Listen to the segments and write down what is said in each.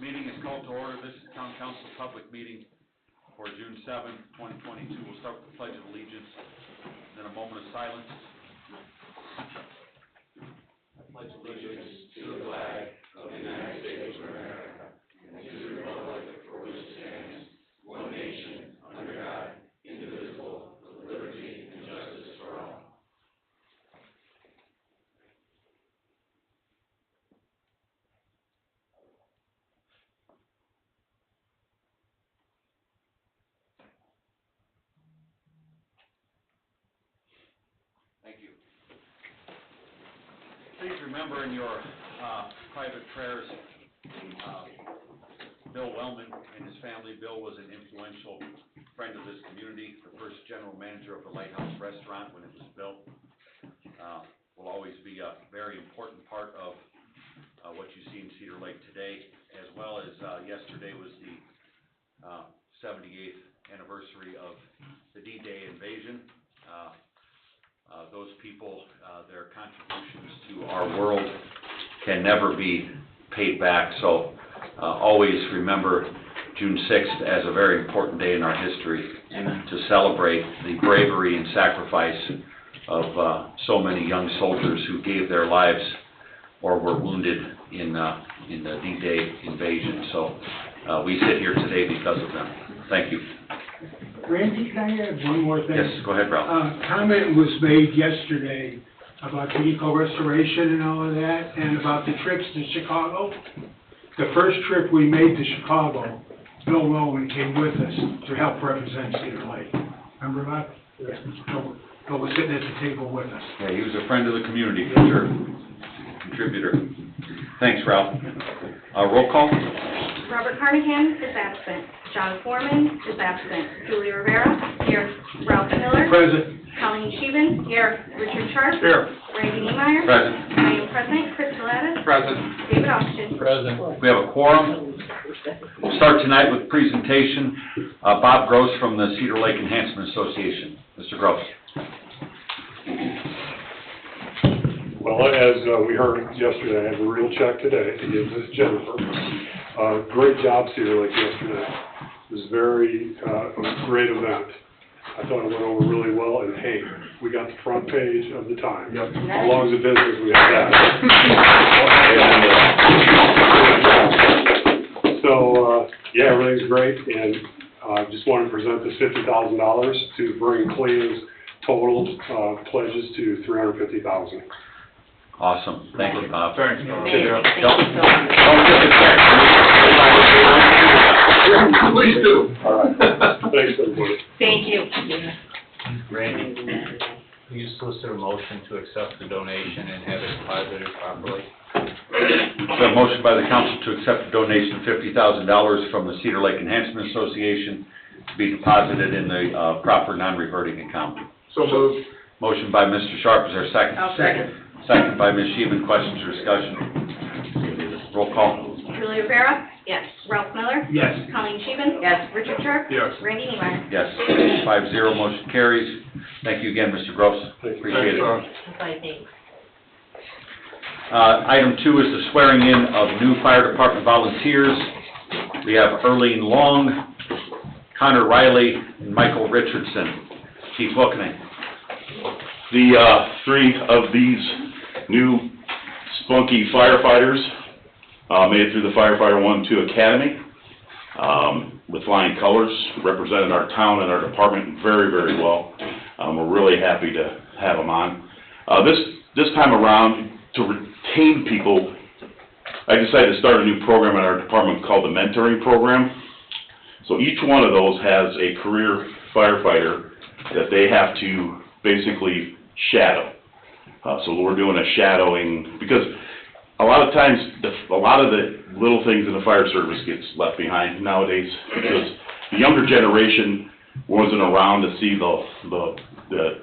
Meeting is called to order. This is Town Council public meeting for June 7, 2022. We'll start with the Pledge of Allegiance, then a moment of silence. I pledge allegiance to the flag of the United States of America and to the republic for which it stands, one nation, under God, indivisible, with liberty and justice for all. Thank you. Please remember in your private prayers Bill Wellman and his family. Bill was an influential friend of this community, the first general manager of the Lighthouse Restaurant when it was built. Will always be a very important part of what you see in Cedar Lake today, as well as yesterday was the 78th anniversary of the D-Day invasion. Those people, their contributions to our world can never be paid back. So always remember June 6th as a very important day in our history to celebrate the bravery and sacrifice of so many young soldiers who gave their lives or were wounded in the D-Day invasion. So we sit here today because of them. Thank you. Randy, can I add one more thing? Yes, go ahead, Ralph. Comment was made yesterday about vehicle restoration and all of that, and about the trips to Chicago. The first trip we made to Chicago, Bill Rowan came with us to help represent Cedar Lake. Remember that? Yes. Bill was sitting at the table with us. Yeah, he was a friend of the community, for sure. Contributor. Thanks, Ralph. Roll call. Robert Carnahan is absent. John Foreman is absent. Julie Rivera, here. Ralph Miller. Present. Colleen Sheehan, here. Richard Sharp. Here. Randy Niemeyer. Present. I am present. Chris Galatas. Present. David Austin. Present. We have a quorum. We'll start tonight with presentation. Bob Gross from the Cedar Lake Enhancement Association. Mr. Gross. Well, as we heard yesterday, I have a real check today to give to Jennifer. Great job, Cedar Lake, yesterday. It was a great event. I thought it went over really well, and hey, we got the front page of the Times. Yep. How long's the business we have that? So, yeah, everything's great, and I just wanted to present this $50,000 to bring Cleveland's total pledges to $350,000. Awesome. Thank you, Bob. Thanks. Don't get the check. Please do. All right. Thanks, everybody. Thank you. Randy, please solicit a motion to accept the donation and have it deposited properly. So a motion by the council to accept a donation of $50,000 from the Cedar Lake Enhancement Association to be deposited in the proper non-reverting account. So moved. Motion by Mr. Sharp. Is there a second? I'll second. Second by Ms. Sheehan. Questions or discussion? Roll call. Julie Rivera. Yes. Ralph Miller. Yes. Colleen Sheehan. Yes. Richard Sharp. Yes. Randy Niemeyer. Yes. 5-0. Motion carries. Thank you again, Mr. Gross. Appreciate it. Thanks. Item 2 is the swearing in of new fire department volunteers. We have Erlene Long, Connor Riley, and Michael Richardson. Chief Wilkening. The three of these new spunky firefighters made it through the Firefighter 1-2 Academy with flying colors, represented our town and our department very, very well. We're really happy to have them on. This time around, to retain people, I decided to start a new program in our department called the Mentoring Program. So each one of those has a career firefighter that they have to basically shadow. So we're doing a shadowing, because a lot of times, a lot of the little things in the fire service gets left behind nowadays, because the younger generation wasn't around to see the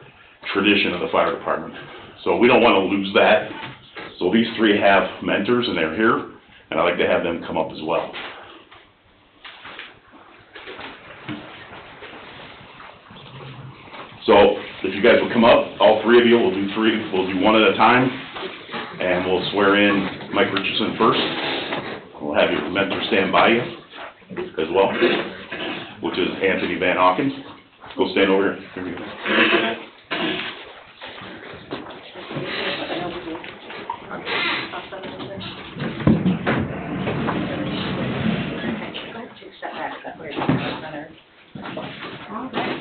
tradition of the fire department. So we don't want to lose that. So these three have mentors, and they're here, and I'd like to have them come up as well. So if you guys will come up, all three of you, we'll do one at a time, and we'll swear in Mike Richardson first. we'll have your mentor stand by you as well, which is Anthony Van Hawkins. Go stand over here. Here we go. All right.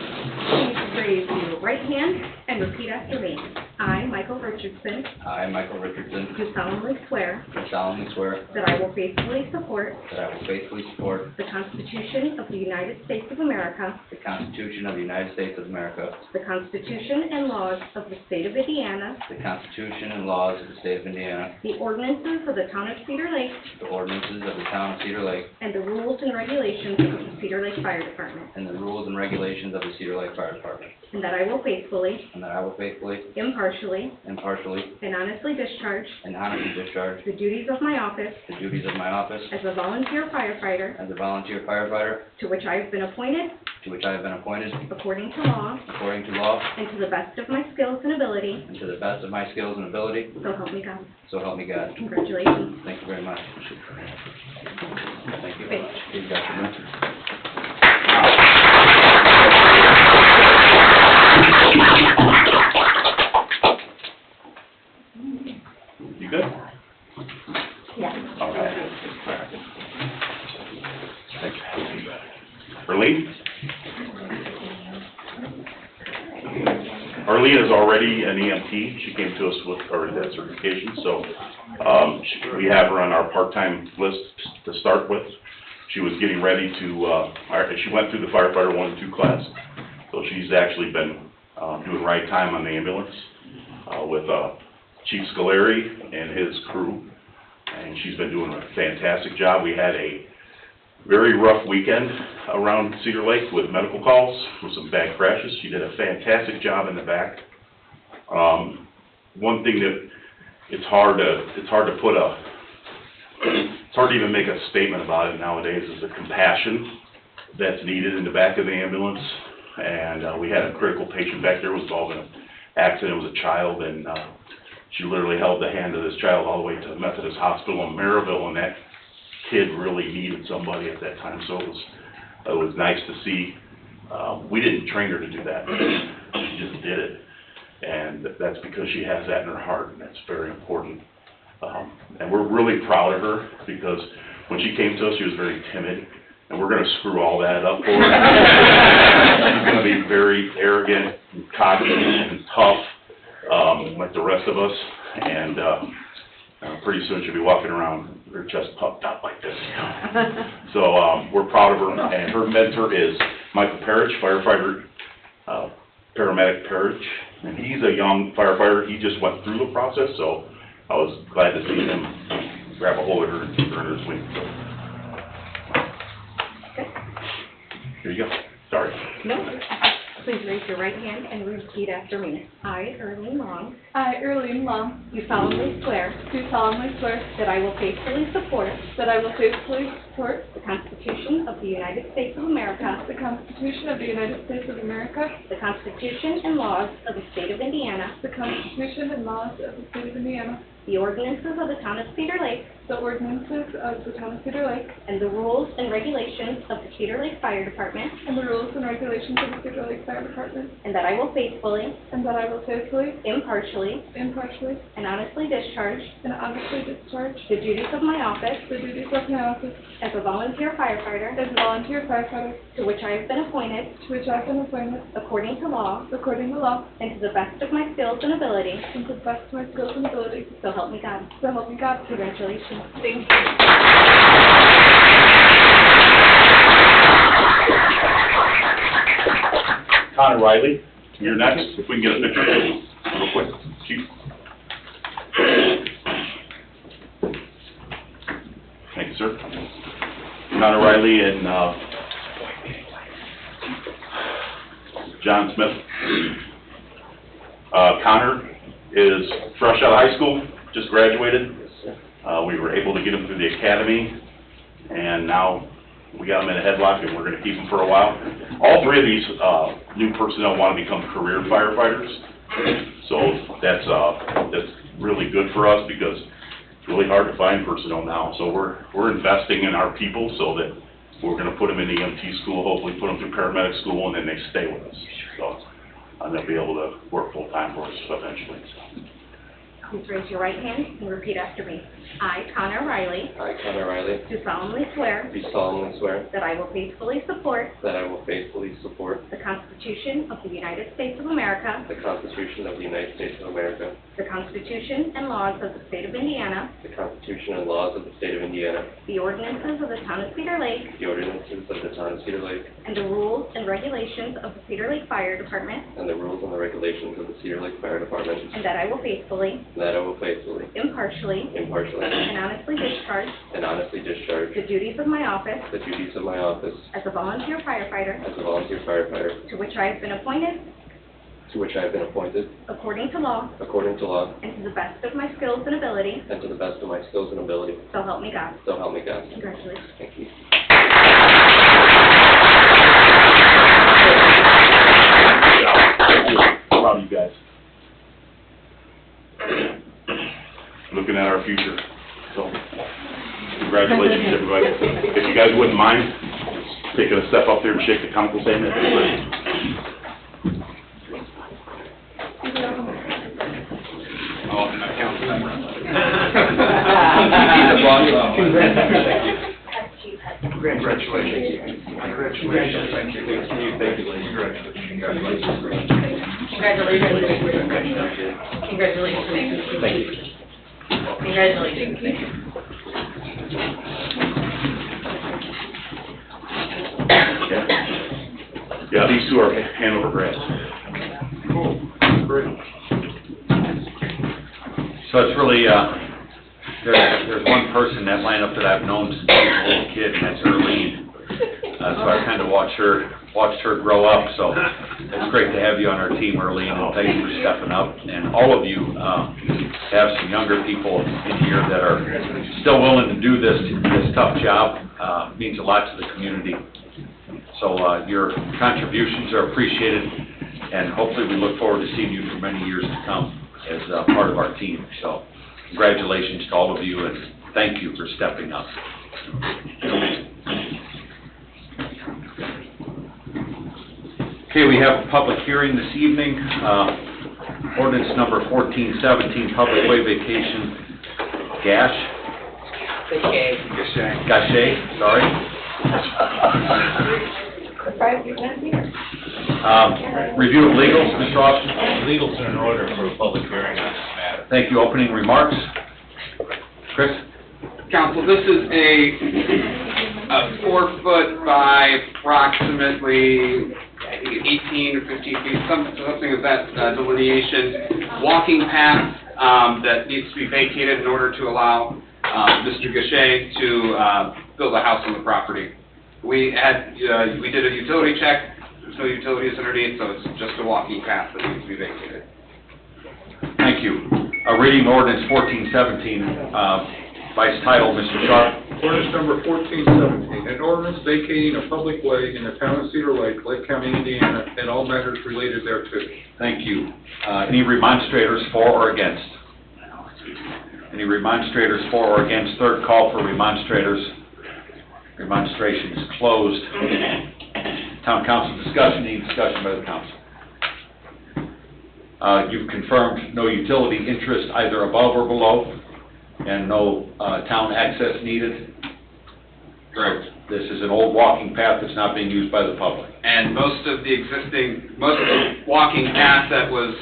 Please raise your right hand and repeat after me. I, Michael Richardson, I, Michael Richardson, do solemnly swear do solemnly swear that I will faithfully support that I will faithfully support the Constitution of the United States of America, the Constitution of the United States of America, the Constitution and laws of the State of Indiana, the Constitution and laws of the State of Indiana, the ordinances of the Town of Cedar Lake, the ordinances of the Town of Cedar Lake, and the rules and regulations of the Cedar Lake Fire Department, and the rules and regulations of the Cedar Lake Fire Department, and that I will faithfully, and that I will faithfully, impartially, impartially, and honestly discharge and honestly discharge the duties of my office the duties of my office as a volunteer firefighter as a volunteer firefighter to which I have been appointed to which I have been appointed according to law according to law and to the best of my skills and ability, and to the best of my skills and ability, so help me God. so help me God. Congratulations. Thank you very much. Thank you. Thanks. You got your mentor. You good? Yes. All right. Thank you. Arlene? Arlene is already an EMT. She came to us with already that certification, so we have her on our part-time list to start with. She was getting ready to, she went through the firefighter 1 and 2 class, so she's actually been doing ride time on the ambulance with Chief Scolari and his crew, and she's been doing a fantastic job. We had a very rough weekend around Cedar Lake with medical calls, with some bad crashes. She did a fantastic job in the back. One thing that it's hard to even make a statement about it nowadays is the compassion that's needed in the back of the ambulance. And we had a critical patient back there who was involved in an accident. It was a child, and she literally held the hand of this child all the way to the Methodist Hospital in Maryville, and that kid really needed somebody at that time. So it was nice to see. We didn't train her to do that. She just did it. And that's because she has that in her heart, and that's very important. And we're really proud of her, because when she came to us, she was very timid, and we're going to screw all that up for her. She's going to be very arrogant and cocky and tough, like the rest of us, and pretty soon she'll be walking around with her chest puffed out like this. So we're proud of her, and her mentor is Michael Parrish, firefighter, paramedic Parrish, and he's a young firefighter. He just went through the process, so I was glad to see him grab a hold of her and keep her in his wing. So. Here you go. Sorry. No. Please raise your right hand and repeat after me. I, Earlene Long, I, Earlene Long, do solemnly swear do solemnly swear that I will faithfully support that I will faithfully support the Constitution of the United States of America, the Constitution of the United States of America, the Constitution and laws of the State of Indiana, the Constitution and laws of the State of Indiana, the ordinances of the Town of Cedar Lake, the ordinances of the Town of Cedar Lake, and the rules and regulations of the Cedar Lake Fire Department, and the rules and regulations of the Cedar Lake Fire Department, and that I will faithfully, and that I will faithfully, impartially, impartially, and honestly discharge and honestly discharge the duties of my office the duties of my office as a volunteer firefighter as a volunteer firefighter to which I have been appointed to which I have been appointed according to law according to law and to the best of my skills and ability, and to the best of my skills and ability, so help me God. so help me God. Congratulations. Thank you. Connor Riley, you're next. If we can get a picture of you real quick. Chief. Thank you, sir. Connor Riley and John Smith. Connor is fresh out of high school, just graduated. We were able to get him through the academy, and now we got him in a headlock, and we're going to keep him for a while. All three of these new personnel want to become career firefighters, so that's really good for us, because really hard to find personnel now, so we're investing in our people so that we're gonna put them in the EMT school, hopefully put them through paramedic school, and then they stay with us. So, they'll be able to work full-time for us eventually, so. Please raise your right hand and repeat after me. I, Connor Riley, I, Connor Riley, do solemnly swear do solemnly swear that I will faithfully support that I will faithfully support the Constitution of the United States of America, the Constitution of the United States of America, the Constitution and laws of the State of Indiana, the Constitution and laws of the State of Indiana, the ordinances of the Town of Cedar Lake, the ordinances of the Town of Cedar Lake, and the rules and regulations of the Cedar Lake Fire Department, and the rules and the regulations of the Cedar Lake Fire Department, and that I will faithfully, and that I will faithfully, impartially, impartially, and honestly discharge and honestly discharge the duties of my office the duties of my office as a volunteer firefighter as a volunteer firefighter, to which I have been appointed to which I have been appointed according to law according to law and to the best of my skills and ability, and to the best of my skills and ability. so help me God. So help me God. Congratulations. Thank you. Proud of you guys. Looking at our future, so congratulations, everybody. If you guys wouldn't mind taking a step up there and shake the council's hand, that'd be great. Oh, and I count Congratulations. Congratulations. Thank you. Thank you. Congratulations. Thank you. Congratulations. Yeah, these two are Hanover grads. Great. So it's really, there's one person in that lineup that I've known since I was a little kid, and that's Earlene. So I kind of watched her grow up, so it's great to have you on our team, Earlene, and thank you for stepping up. And all of you have some younger people in here that are still willing to do this tough job. Means a lot to the community. So your contributions are appreciated, and hopefully we look forward to seeing you for many years to come as part of our team. So congratulations to all of you, and thank you for stepping up. Okay, we have a public hearing this evening. Ordinance number 1417, public way vacation. Gachet, sorry. Review of legals, Mr. Austin. Legals are in order for a public hearing on this matter. Thank you. Opening remarks. Chris? Council, this is a 4-foot by approximately, I think, 18 or 15 feet, something of that delineation, walking path that needs to be vacated in order to allow Mr. Gachet to build a house on the property. We did a utility check. There's no utilities underneath, so it's just a walking path that needs to be vacated. Thank you. Reading ordinance 1417, Vice title, Mr. Sharp. Ordinance number 1417, an ordinance vacating a public way in the town of Cedar Lake, Lake County, Indiana, and all matters related thereto. Thank you. Any remonstrators for or against? Any remonstrators for or against? Third call for remonstrators. Remonstration is closed. Town council discussion, any discussion by the council? You've confirmed no utility interest either above or below, and no town access needed? Correct. This is an old walking path that's not being used by the public. And most of the walking path that was,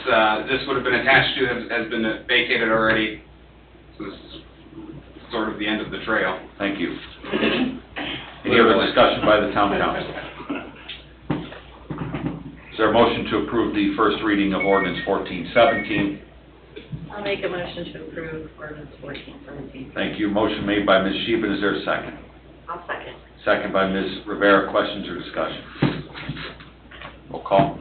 this would have been attached to has been vacated already. So this is sort of the end of the trail. Thank you. Any other discussion by the town council? Is there a motion to approve the first reading of ordinance 1417? I'll make a motion to approve ordinance 1417. Thank you. Motion made by Ms. Sheehan. Is there a second? I'll second. Second by Ms. Rivera. Questions or discussion? Roll call.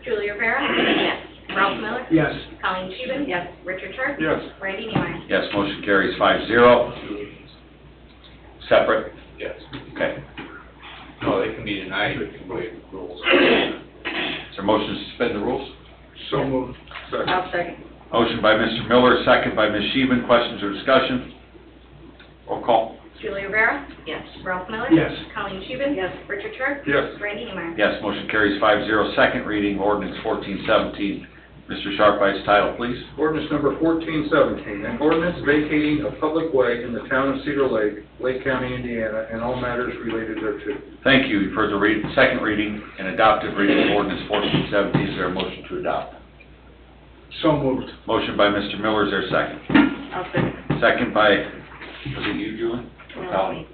Julie Rivera? Yes. Ralph Miller? Yes. Colleen Sheehan? Yes. Richard Sharp? Yes. Randy Neiman? Yes, motion carries 5-0. Separate? Yes. Okay. No, they can be denied if you waive the rules. Is there a motion to suspend the rules? So moved. Second. I'll second. Motion by Mr. Miller, second by Ms. Sheehan. Questions or discussion? Roll call. Julie Rivera? Yes. Ralph Miller? Yes. Colleen Scheven? Yes. Richard Schreiber? Yes. Randy Neiman? Yes, motion carries 5-0. Second reading, ordinance 1417. Mr. Sharp, by its title, please. Ordinance number 1417, an ordinance vacating a public way in the town of Cedar Lake, Lake County, Indiana, and all matters related thereto. Thank you. You've heard the second reading and adopted reading of ordinance 1417. Is there a motion to adopt? So moved. Motion by Mr. Miller, is there a second? I'll second. Second by, was it you, Julie? No, me.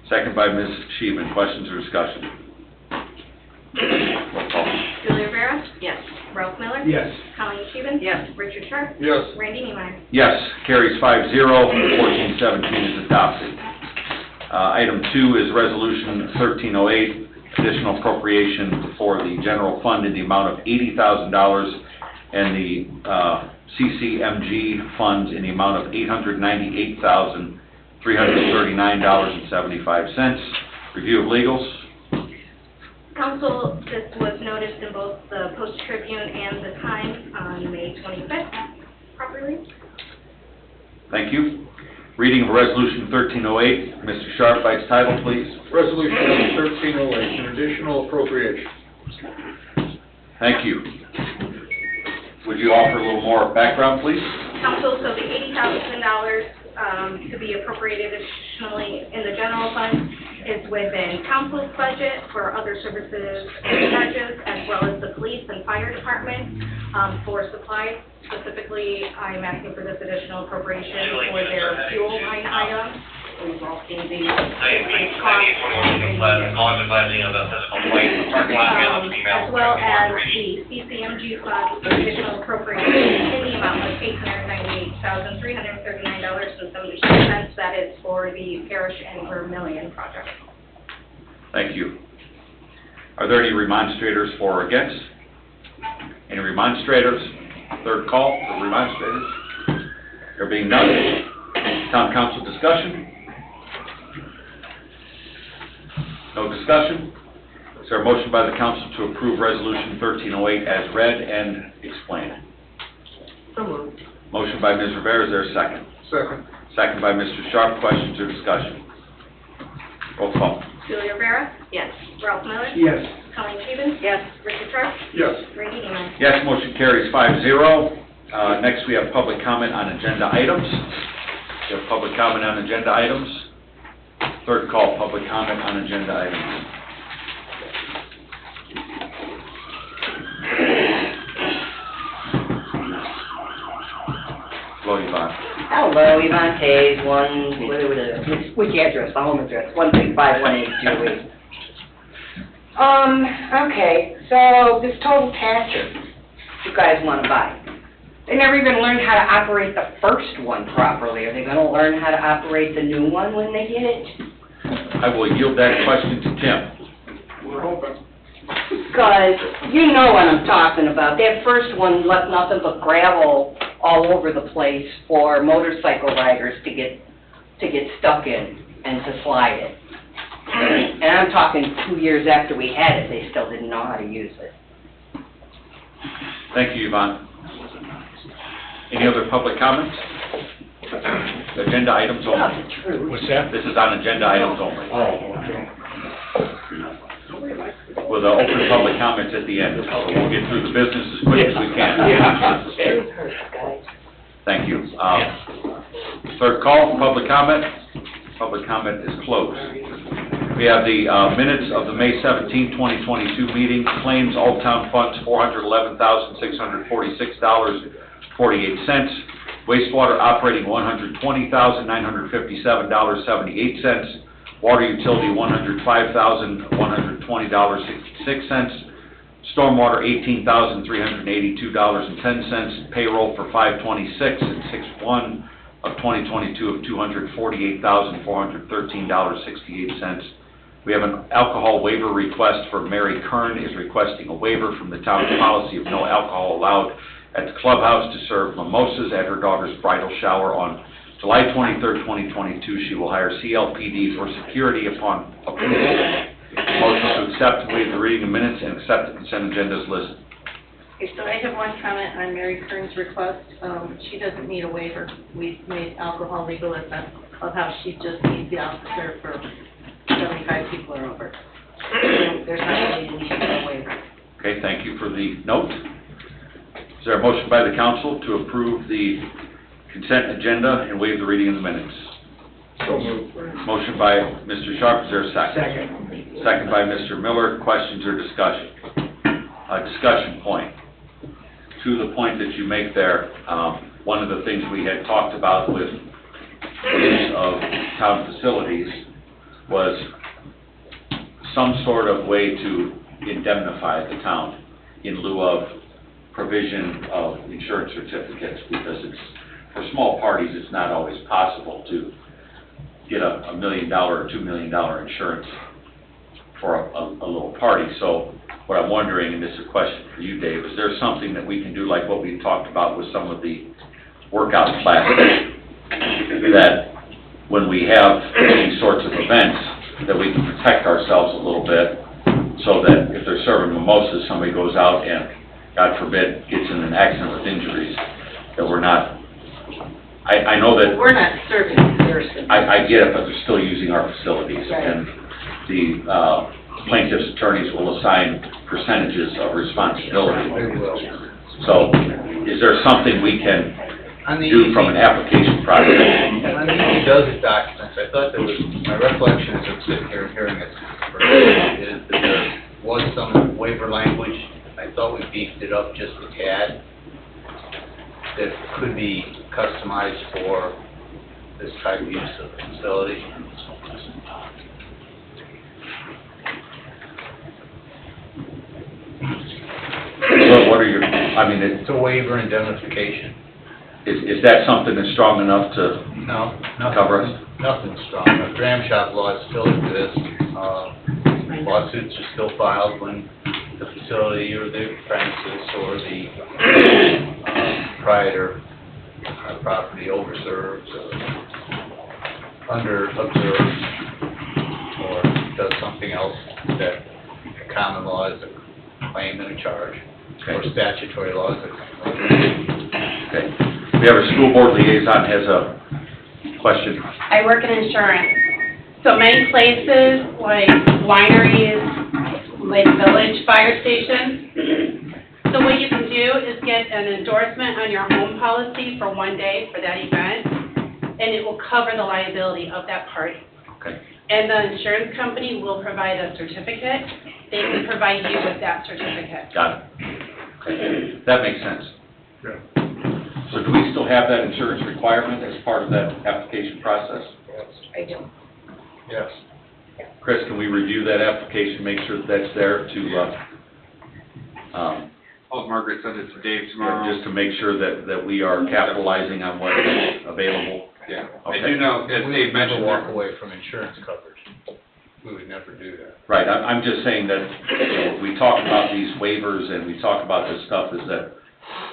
Second by Ms. Sheehan. Questions or discussion? Roll call. Julie Rivera? Yes. Ralph Miller? Yes. Colleen Scheven? Yes. Richard Schreiber? Yes. Randy Neiman? Yes, carries 5-0. 1417 is adopted. Item 2 is Resolution 1308, additional appropriation for the general fund in the amount of $80,000 and the CCMG funds in the amount of $898,339.75. Review of legals. Council, this was noticed in both the Post Tribune and the Times on May 25th, properly. Thank you. Reading of Resolution 1308. Mr. Sharp, by its title, please. Resolution number 1308, an additional appropriation. Thank you. Would you offer a little more background, please? Council, so the $80,000 to be appropriated additionally in the general fund is within council's budget for other services and charges, as well as the police and fire department for supplies. Specifically, I'm asking for this additional appropriation for their fuel line item. We've all seen the increased costs as well as the CCMG fund, additional appropriation in the amount of $898,339.76. That is for the Parish and Vermillion project. Thank you. Are there any remonstrators for or against? Any remonstrators? Third call for remonstrators. There being none, town council discussion? No discussion? Is there a motion by the council to approve Resolution 1308 as read and explained? So moved. Motion by Ms. Rivera, is there a second? Second. Second by Mr. Sharp. Questions or discussion? Roll call. Julie Rivera? Yes. Ralph Miller? Yes. Colleen Scheven? Yes. Richard Schreiber? Yes. Randy Neiman? Yes, motion carries 5-0. Next, we have public comment on agenda items. We have public comment on agenda items. Third call, public comment on agenda items. Hello, Yvonne. Hello, Yvonne Hayes, which address, the home address, 13518 Dewey. Okay, so this total Thatcher you guys want to buy, they never even learned how to operate the first one properly. Are they going to learn how to operate the new one when they get it? I will yield that question to Tim. We're hoping. Because you know what I'm talking about. That first one left nothing but gravel all over the place for motorcycle riders to get stuck in and to slide it. And I'm talking 2 years after we had it, they still didn't know how to use it. Thank you, Yvonne. Any other public comments? Agenda items Tell only. the truth. What's that? This is on agenda items only. Oh, okay. With open public comments at the end. So we'll get through the business as quick as we can. Thank you. Third call, public comment. Public comment is closed. We have the minutes of the May 17, 2022 meeting. Claims, Old Town Funds, $411,646.48. Wastewater operating, $120,957.78. Water utility, $105,120.66. Stormwater, $18,382.10. Payroll for 5/26 and 6/1 of 2022 of $248,413.68. We have an alcohol waiver request for Mary Kern is requesting a waiver from the town's policy of no alcohol allowed at the clubhouse to serve mimosas at her daughter's bridal shower on July 23rd, 2022. She will hire CLPD for security upon approval. Motion to accept and waive the reading of minutes and accept the consent agenda is listed. Okay, so I have one comment on Mary Kern's request. She doesn't need a waiver. We've made alcohol legal at the clubhouse. She just needs the officer for 75 people or over. So there's not really a need for a waiver. Okay, thank you for the note. Is there a motion by the council to approve the consent agenda and waive the reading of the minutes? So moved. Motion by Mr. Sharp, is there a second? Second by Mr. Miller. Questions or discussion? Discussion point. To the point that you make there, one of the things we had talked about with use of town facilities was some sort of way to indemnify the town in lieu of provision of insurance certificates, because it's, for small parties, it's not always possible to get a $1 million or $2 million insurance for a little party. So what I'm wondering, and this is a question for you, Dave, is there something that we can do like what we talked about with some of the workout classes, that when we have these sorts of events, that we can protect ourselves a little bit, so that if they're serving mimosas, somebody goes out and, God forbid, gets in an accident with injuries, that we're not, I know that, We're not serving person. I get it, but they're still using our facilities. Right. And the plaintiff's attorneys will assign percentages of responsibility. We will. So, is there something we can On the do from an application process? On the ED does it documents, I thought there was, my recollection as I'm sitting here hearing it, is that there was some waiver language. I thought we beefed it up just a tad, that could be customized for this type of use of the facility. So what are your, I mean, It's a waiver indemnification. is that something that's strong enough to No, nothing. cover us? Nothing strong. The dram shop laws still exist. Lawsuits are still filed when the facility or the premises or the proprietor property overserves or under-observes or does something else that common law is a claim and a charge, or Okay. statutory law is a claim. Okay. We have a school board liaison has a question. I work in insurance. So many places, like wineries, Lake Village Fire Station. So what you can do is get an endorsement on your home policy for one day for that event, and it will cover the liability of that party. Okay. And the insurance company will provide a certificate. They can provide you with that certificate. Got it. Okay. That makes sense. Yeah. So do we still have that insurance requirement as part of that application process? I do. Yes. Chris, can we review that application, make sure that that's there to, I'll have Margaret send it to Dave tomorrow. just to make sure that we are capitalizing on what is available? Yeah, I Okay. do know, as We Dave would never mentioned, walk there- away from insurance coverage. We would never do that. Right, I'm just saying that, we talk about these waivers and we talk about this stuff, is that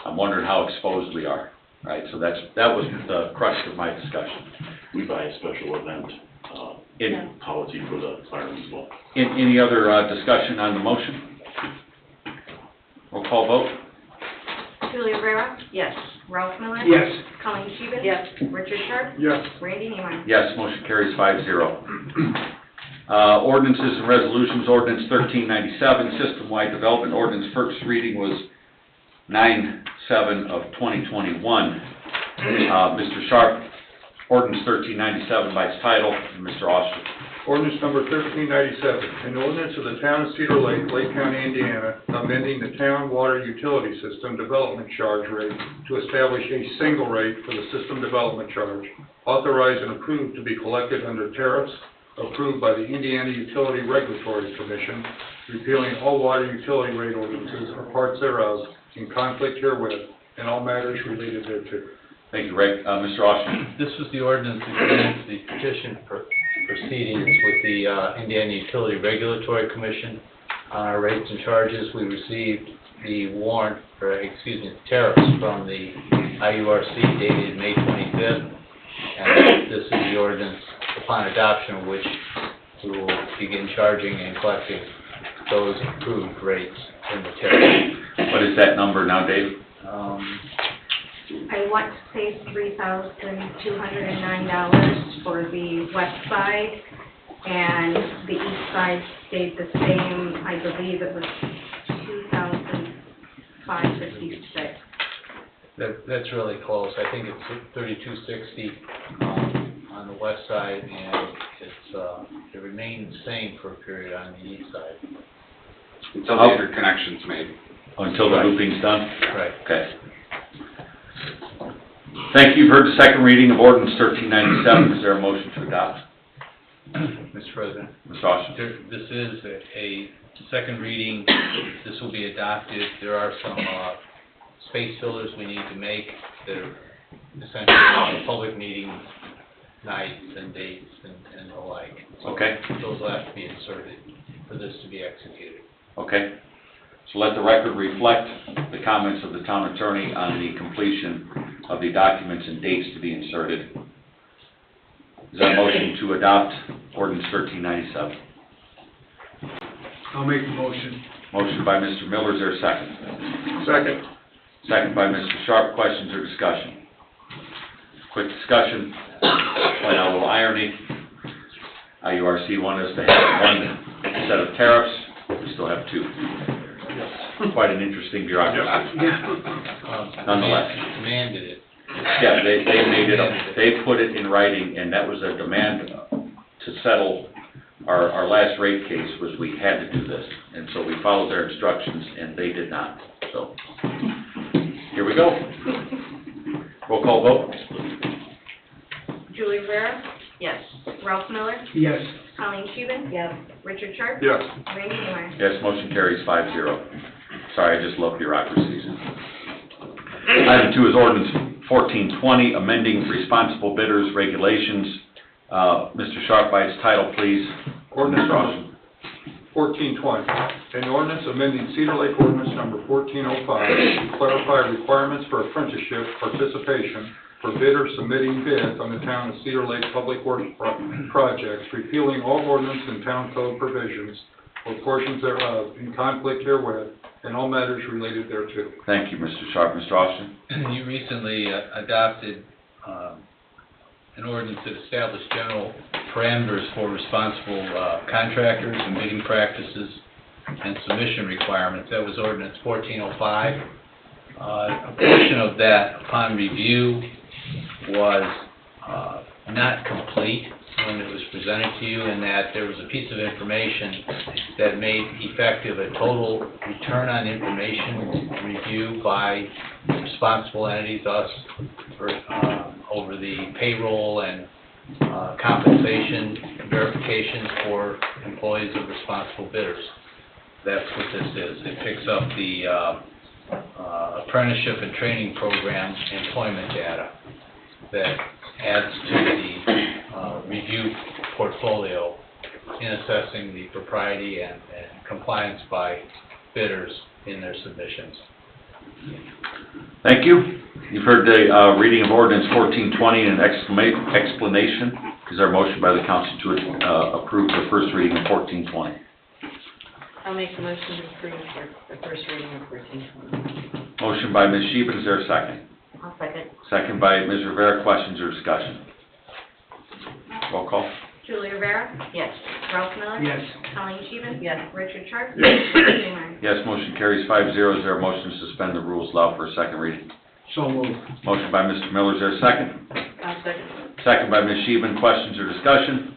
I'm wondering how exposed we are, right? So that was the crux of my discussion. We buy a special event, policy for the firemen as well. Any other discussion on the motion? Roll call vote? Julia Rivera? Yes. Ralph Miller? Yes. Colleen Sheehan? Yes. Richard Sharp? Yes. Randy Neiman? Yes, motion carries 5-0. Ordinances and resolutions, ordinance 1397, system-wide development ordinance, first reading was 9/7 of 2021. Mr. Sharp, ordinance 1397 by its title, and Mr. Oster. Ordinance number 1397, an ordinance of the town of Cedar Lake, Lake County, Indiana, amending the town water utility system development charge rate to establish a single rate for the system development charge, authorized and approved to be collected under tariffs approved by the Indiana Utility Regulatory Commission, repealing all water utility rate ordinances or parts thereof in conflict herewith, and all matters related thereto. Thank you, Rick. Mr. Oster. This was the ordinance that commenced the petition proceedings with the Indiana Utility Regulatory Commission on our rates and charges. We received the warrant, the tariffs from the IURC dated May 25th, and this is the ordinance upon adoption of which we will begin charging and collecting those approved rates in the tariff. What is that number now, Dave? I want to say $3,209 for the west side, and the east side stayed the same. I believe it was $2,556. That's really close. I think it's $3,260 on the west side, and it remained the same for a period on the east side. Until the interconnection's made. Until the looping's done? Right. Okay. Thank you. You've heard the second reading of ordinance 1397. Is there a motion to adopt? Mr. President, Mr. Austin? this is a second reading. This will be adopted. There are some space fillers we need to make that are essentially public meeting nights and dates and the like. So Okay. those will have to be inserted for this to be executed. Okay. So let the record reflect the comments of the town attorney on the completion of the documents and dates to be inserted. Is there a motion to adopt ordinance 1397? I'll make the motion. Motion by Mr. Miller, is there a second? Second. Second by Mr. Sharp. Questions or discussion? Quick discussion. Point out a little irony. IURC wanted us to have one set of tariffs. We still have two. Quite an interesting bureaucracy. Nonetheless. Demanded it. Yeah, they made it, they put it in writing, and that was a demand to settle our last rate case, was we had to do this. And so we followed their instructions, and they did not. So, here we go. Roll call vote. Julie Rivera? Yes. Ralph Miller? Yes. Colleen Scheven? Yes. Richard Sharp? Yes. Randy Neiman? Yes, motion carries 5-0. Sorry, I just love bureaucracies. Item 2 is ordinance 1420, amending responsible bidders regulations. Mr. Sharp, by its title, please. Ordinance Mr. number 1420, an ordinance amending Cedar Lake ordinance number 1405 to clarify requirements for apprenticeship participation for bidders submitting bids on the town of Cedar Lake Public Works projects, repealing all ordinance and town code provisions or portions thereof in conflict herewith, and all matters related thereto. Thank you, Mr. Sharp. Mr. Austin? You recently adopted an ordinance that established general parameters for responsible contractors and bidding practices and submission requirements. That was ordinance 1405. A portion of that, upon review, was not complete when it was presented to you, in that there was a piece of information that made effective a total return on information review by responsible entities, us, over the payroll and compensation verifications for employees of responsible bidders. That's what this is. It picks up the apprenticeship and training program employment data that adds to the review portfolio in assessing the propriety and compliance by bidders in their submissions. Thank you. You've heard the reading of ordinance 1420 and an explanation. Is there a motion by the council to approve the first reading of 1420? I'll make the motion to approve the first reading of 1420. Motion by Ms. Sheehan, is there a second? I'll second. Second by Ms. Rivera. Questions or discussion? Roll call. Julie Rivera? Yes. Ralph Miller? Yes. Colleen Scheven? Yes. Richard Sharp? Yes. Randy Neiman? Yes, motion carries 5-0. Is there a motion to suspend the rules, allow for a second reading? So moved. Motion by Mr. Miller, is there a second? I'll second. Second by Ms. Sheehan. Questions or discussion?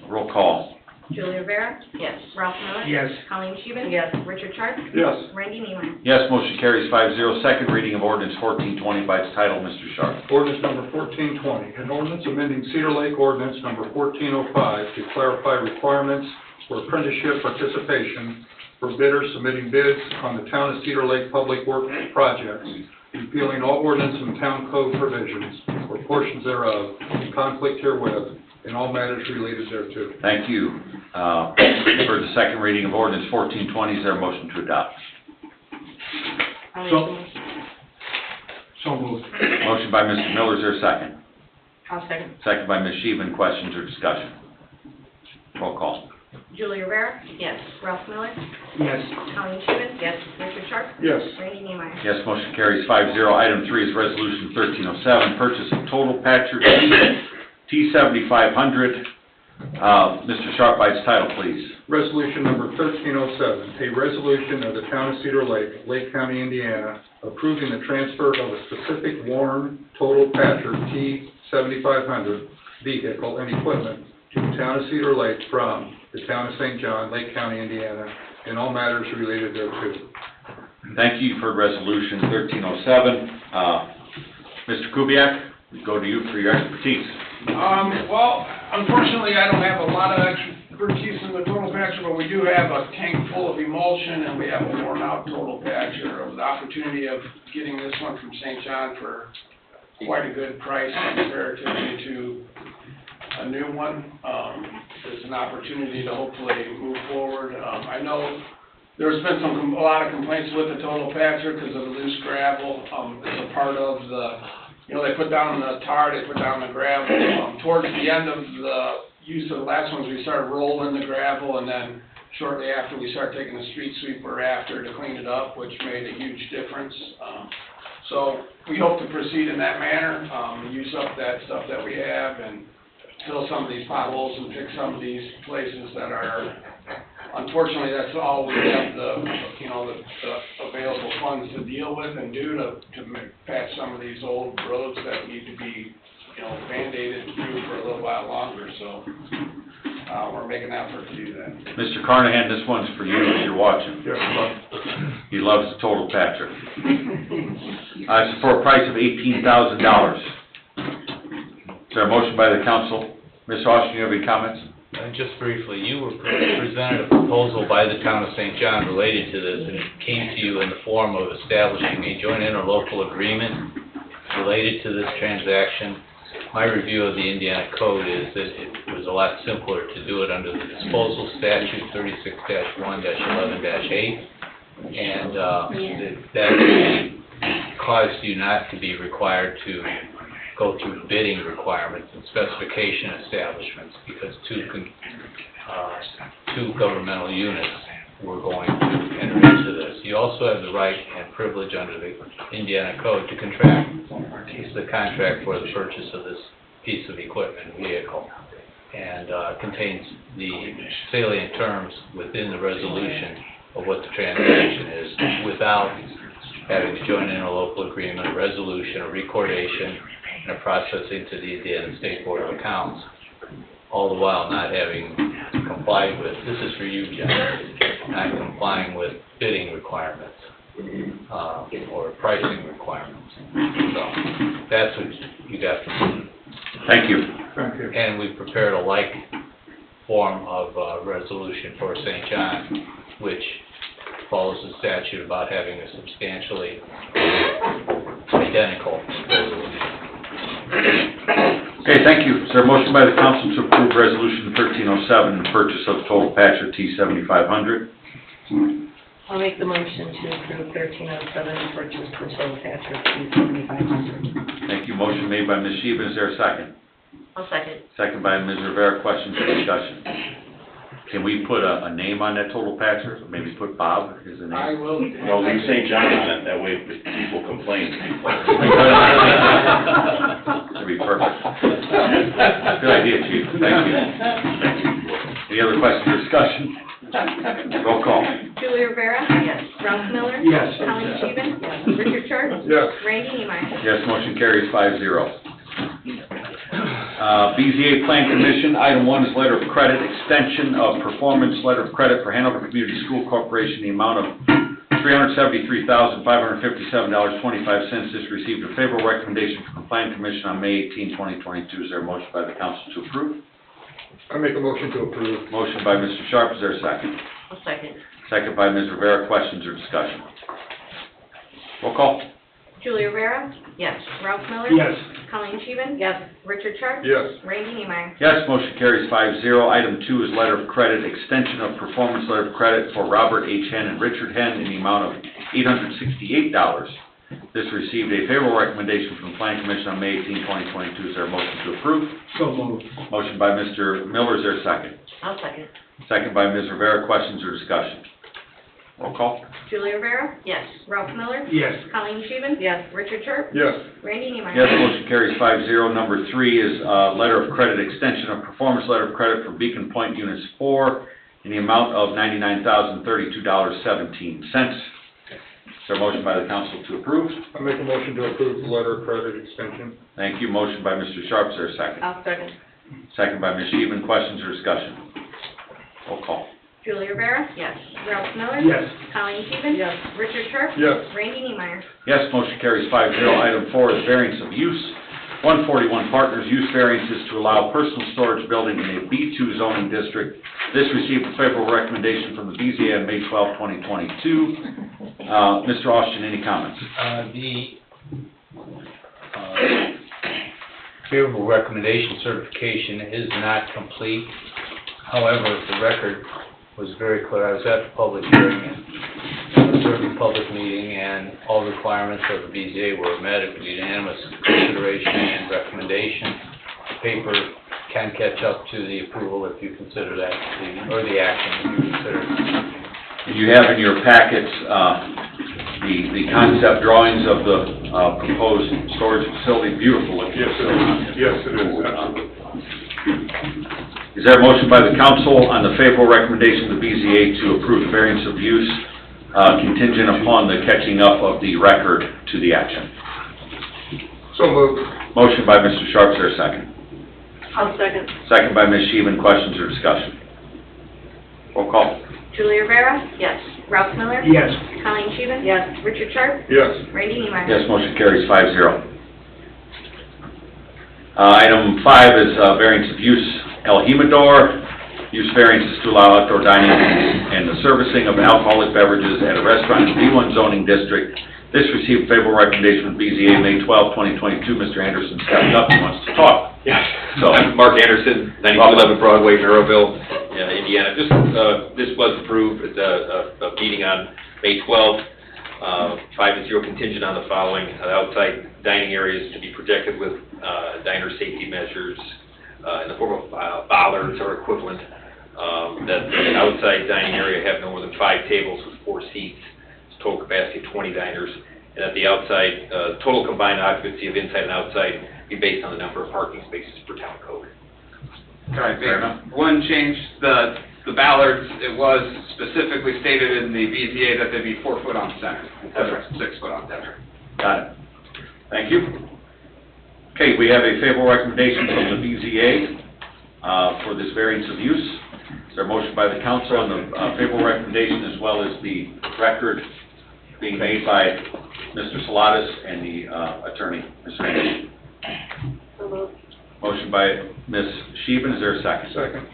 Roll call. Julie Rivera? Yes. Ralph Miller? Yes. Colleen Scheven? Yes. Richard Sharp? Yes. Randy Neiman? Yes, motion carries 5-0. Second reading of ordinance 1420 by its title, Mr. Sharp. Ordinance number 1420, an ordinance amending Cedar Lake ordinance number 1405 to clarify requirements for apprenticeship participation for bidders submitting bids on the town of Cedar Lake Public Works projects, repealing all ordinance and town code provisions or portions thereof in conflict herewith, and all matters related thereto. Thank you. For the second reading of ordinance 1420, is there a motion to adopt? I'll make the motion. So moved. Motion by Mr. Miller, is there a second? I'll second. Second by Ms. Sheehan. Questions or discussion? Roll call. Julie Rivera, Yes. Ralph Miller, Yes. Colleen Scheven. Yes. Richard Sharp, Yes. Randy Neiman. Yes, motion carries 5-0. Item 3 is Resolution 1307, purchase of total patcher T7500. Mr. Sharp, by its title, please. Resolution number 1307, a resolution of the Town of Cedar Lake, Lake County, Indiana, approving the transfer of a specific Warren Total Patcher T7500 vehicle and equipment to the Town of Cedar Lake from the Town of St. John, Lake County, Indiana, and all matters related thereto. Thank you for Resolution 1307. Mr. Kubiak, we go to you for your expertise. Well, unfortunately, I don't have a lot of expertise in the total patcher, but we do have a tank full of emulsion, and we have a worn-out total patcher. The opportunity of getting this one from St. John for quite a good price comparatively to a new one is an opportunity to hopefully move forward. I know there's been a lot of complaints with the total patcher because of the loose gravel. It's a part of the, they put down the tar, they put down the gravel. Towards the end of the use of the last ones, we started rolling the gravel, and then shortly after, we started taking the street sweeper after to clean it up, which made a huge difference. So we hope to proceed in that manner, use up that stuff that we have and fill some of these potholes and fix some of these places that are, unfortunately, that's all we have the available funds to deal with and do to patch some of these old roads that need to be, Band-Aided through for a little while longer, so we're making an effort to do that. Mr. Carnahan, this one's for you if you're watching. He loves the total patcher. It's for a price of $18,000. Is there a motion by the council? Ms. Austin, you have any comments? Just briefly, you were presented a proposal by the Town of St. John related to this, and it came to you in the form of establishing a joint interlocal agreement related to this transaction. My review of the Indiana Code is that it was a lot simpler to do it under the disposal statute 36-1-11-8, and that caused you not to be required to go through bidding requirements and specification establishments because two governmental units were going to enter into this. You also have the right and privilege under the Indiana Code to contract. It's the contract for the purchase of this piece of equipment vehicle, and contains the salient terms within the resolution of what the transaction is without having a joint interlocal agreement, a resolution, a recordation, and a processing to the Indiana State Board of Accounts, all the while not having complied with, this is for you, John, not complying with bidding requirements or pricing requirements. So that's what you got from me. Thank you. Thank you. And we prepared a like form of resolution for St. John, which follows the statute about having a substantially identical resolution. Okay, thank you. Is there a motion by the council to approve Resolution 1307, purchase of total patcher T7500? I'll make the motion to approve 1307, purchase the total patcher T7500. Thank you. Motion made by Ms. Sheba. Is there a second? I'll second. Second by Ms. Rivera. Questions or discussion? Can we put a name on that total patcher? Maybe put Bob as a name? I will. No, leave St. John on it, that way people complain. That'd be perfect. Good idea, Chief. Thank you. Any other questions or discussion? Roll call. Julie Rivera. Yes. Ralph Miller. Yes. Colleen Scheven. Richard Sharp. Yes. Randy Neiman. Yes, motion carries 5-0. BZA Plan Commission, item 1 is letter of credit, extension of performance letter of credit for Hanover Community School Corporation, the amount of $373,557.25. This received a favorable recommendation from the Plan Commission on May 18, 2022. Is there a motion by the council to approve? I make a motion to approve. Motion by Mr. Sharp. Is there a second? I'll second. Second by Ms. Rivera. Questions or discussion? Roll call. Julie Rivera. Yes. Ralph Miller. Yes. Colleen Scheven. Yes. Richard Sharp. Yes. Randy Neiman. Yes, motion carries 5-0. Item 2 is letter of credit, extension of performance letter of credit for Robert H. Henn and Richard Henn in the amount of $868. This received a favorable recommendation from the Planning Commission on May 18, 2022. Is there a motion to approve? So moved. Motion by Mr. Miller. Is there a second? I'll second. Second by Ms. Rivera. Questions or discussion? Roll call. Julie Rivera? Yes. Ralph Miller? Yes. Colleen Scheven? Yes. Richard Sharp? Yes. Randy Neiman? Yes, motion carries 5-0. Number 3 is letter of credit, extension of performance letter of credit for Beacon Point Units 4 in the amount of $99,032.17. Is there a motion by the council to approve? I make a motion to approve the letter of credit extension. Thank you. Motion by Mr. Sharp. Is there a second? I'll second. Second by Ms. Sheehan. Questions or discussion? Roll call. Julie Rivera? Yes. Ralph Miller? Yes. Colleen Scheven? Yes. Richard Sharp? Yes. Randy Neiman? Yes, motion carries 5-0. Item 4 is variance of use. 141 Partners use variances to allow personal storage building in a B2 zoning district. This received a favorable recommendation from the BZA on May 12, 2022. Mr. Austin, any comments? The favorable recommendation certification is not complete. However, the record was very clear. I was at the public hearing and certain public meeting, and all requirements of the BZA were met. It was unanimous consideration and recommendation. The paper can catch up to the approval if you consider that, or the action if you consider it. You have in your packets the concept drawings of the proposed storage facility. Beautiful looking. Yes, it is. Yes, it is, absolutely. Is there a motion by the council on the favorable recommendation of the BZA to approve the variance of use contingent upon the catching up of the record to the action? So moved. Motion by Mr. Sharp, is there a second? I'll second. Second by Ms. Sheehan. Questions or discussion? Roll call. Julie Rivera? Yes. Ralph Miller? Yes. Colleen Scheven? Yes. Richard Sharp? Yes. Randy Neiman? Yes, motion carries 5-0. Item 5 is variance of use El Jimador. Use variances to allow outdoor dining and the servicing of alcoholic beverages at a restaurant in B1 zoning district. This received favorable recommendation from BZA May 12, 2022. Mr. Anderson stepped up and wants to talk. Yes. So- I'm Mark Anderson, 9211 Broadway, Merrillville, Indiana. This was approved at a meeting on May 12th. 5-0 contingent on the following: outside dining areas to be protected with diner safety measures in the form of bollards or equivalent. That the outside dining area have no more than 5 tables with 4 seats. Total capacity of 20 diners, and that the outside, total combined occupancy of inside and outside be based on the number of parking spaces per town code. Can I make one change? The ballards, it was specifically stated in the BZA that they'd be 4 foot on center instead of 6 foot on center. Got it. Thank you. Okay, we have a favorable recommendation from the BZA for this variance of use. Is there a motion by the council on the favorable recommendation as well as the record being made by Mr. Salatas and the attorney, Mr. Anderson? So moved. Motion by Ms. Sheehan, is there a second? Second.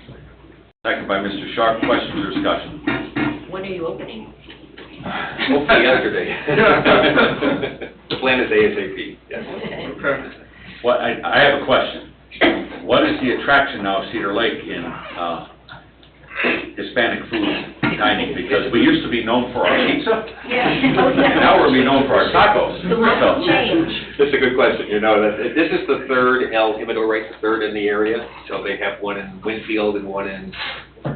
Second by Mr. Sharp. Questions or discussion? When are you opening? Hopefully yesterday. The plan is ASAP, yes. Okay. What, I have a question. What is the attraction now of Cedar Lake in Hispanic food dining? Because we used to be known for our pizza, Yeah. and now we're being known for our tacos. The world change. That's a good question. You know, that this is the third El Jimador, right, the third in the area. So they have one in Winfield and one in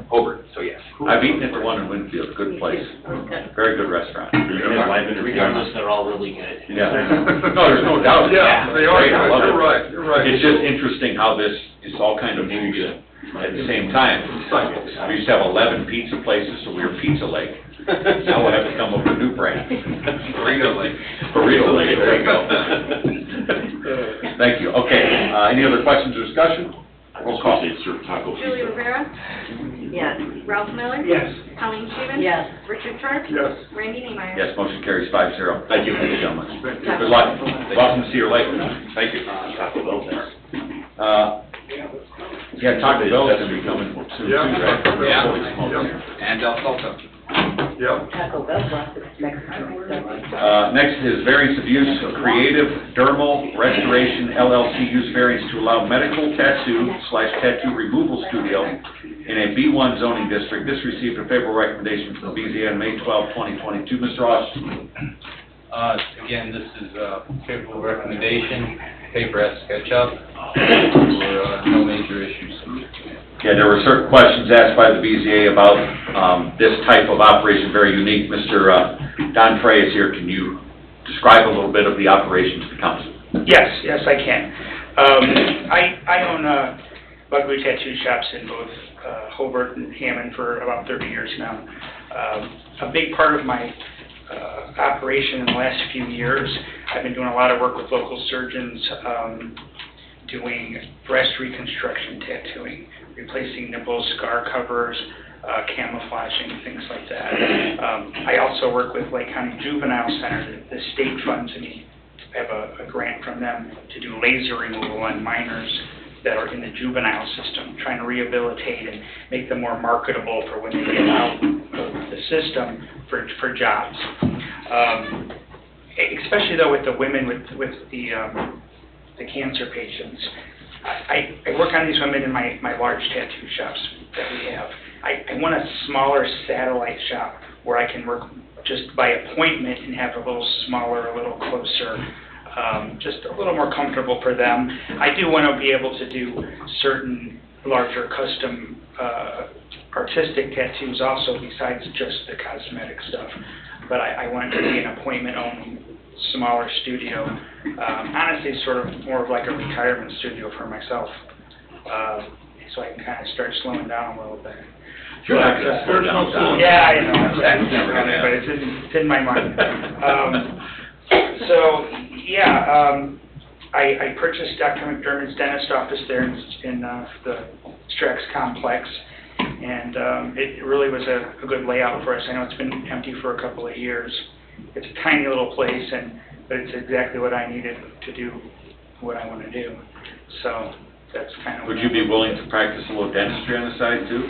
Hobart, so yes. I've eaten at the one in Winfield, good place, Okay. very good restaurant. Regardless, they're all really good. Yeah, no, there's no doubt. Yeah, they are Great, I good. love it. You're right, you're right. It's just interesting how this is all kind of moved at the same time. We used to have 11 pizza places, so we were Pizza Lake. Now we'll have to come up with a new brand. Burrito Lake. Burrito Lake, there you go. Thank you. Okay, any other questions or discussion? Roll call. Julie Rivera? Yes. Ralph Miller? Yes. Colleen Scheven? Yes. Richard Sharp? Yes. Randy Neiman? Yes, motion carries 5-0. Thank you. Thank you, gentlemen. Good luck. Welcome to Cedar Lake. Thank you. Taco Bell there. Yeah, Taco Bell's gonna be coming soon too, Yeah. right? Yeah. Holy smokes. And Del Salto. Yep. Taco Bell left next Next is variance of use of Creative Dermal Restoration LLC use variance to allow medical tattoo/tattoo removal studio in a B1 zoning district. This received a favorable recommendation from the BZA on May 12, 2022. Mr. Austin. Again, this is a favorable recommendation. Paper has to catch up. There were no major issues. Yeah, there were certain questions asked by the BZA about this type of operation, very unique. Mr. Don Frey is here. Can you describe a little bit of the operation to the council? Yes, I can. I own luxury tattoo shops in both Hobart and Hammond for about 30 years now. A big part of my operation in the last few years, I've been doing a lot of work with local surgeons, doing breast reconstruction tattooing, replacing nipples, scar covers, camouflaging, things like that. I also work with Lake County Juvenile Center. The state funds me. I have a grant from them to do laser removal on minors that are in the juvenile system, trying to rehabilitate and make them more marketable for when they get out of the system for jobs. Especially though with the women with the cancer patients. I work on these women in my large tattoo shops that we have. I want a smaller satellite shop where I can work just by appointment and have a little smaller, a little closer, just a little more comfortable for them. I do want to be able to do certain larger custom artistic tattoos also besides just the cosmetic stuff. But I want it to be an appointment-only, smaller studio. Honestly, sort of more of like a retirement studio for myself. So I can kind of start slowing down a little bit. You're not going to slow down, Don. Yeah, I know, but it's in my mind. I purchased Dr. McDermott's dentist office there in the Strex complex, and it really was a good layout for us. I know it's been empty for a couple of years. It's a tiny little place, but it's exactly what I needed to do what I want to do. So that's kind of. Would you be willing to practice a little dentistry on the side too?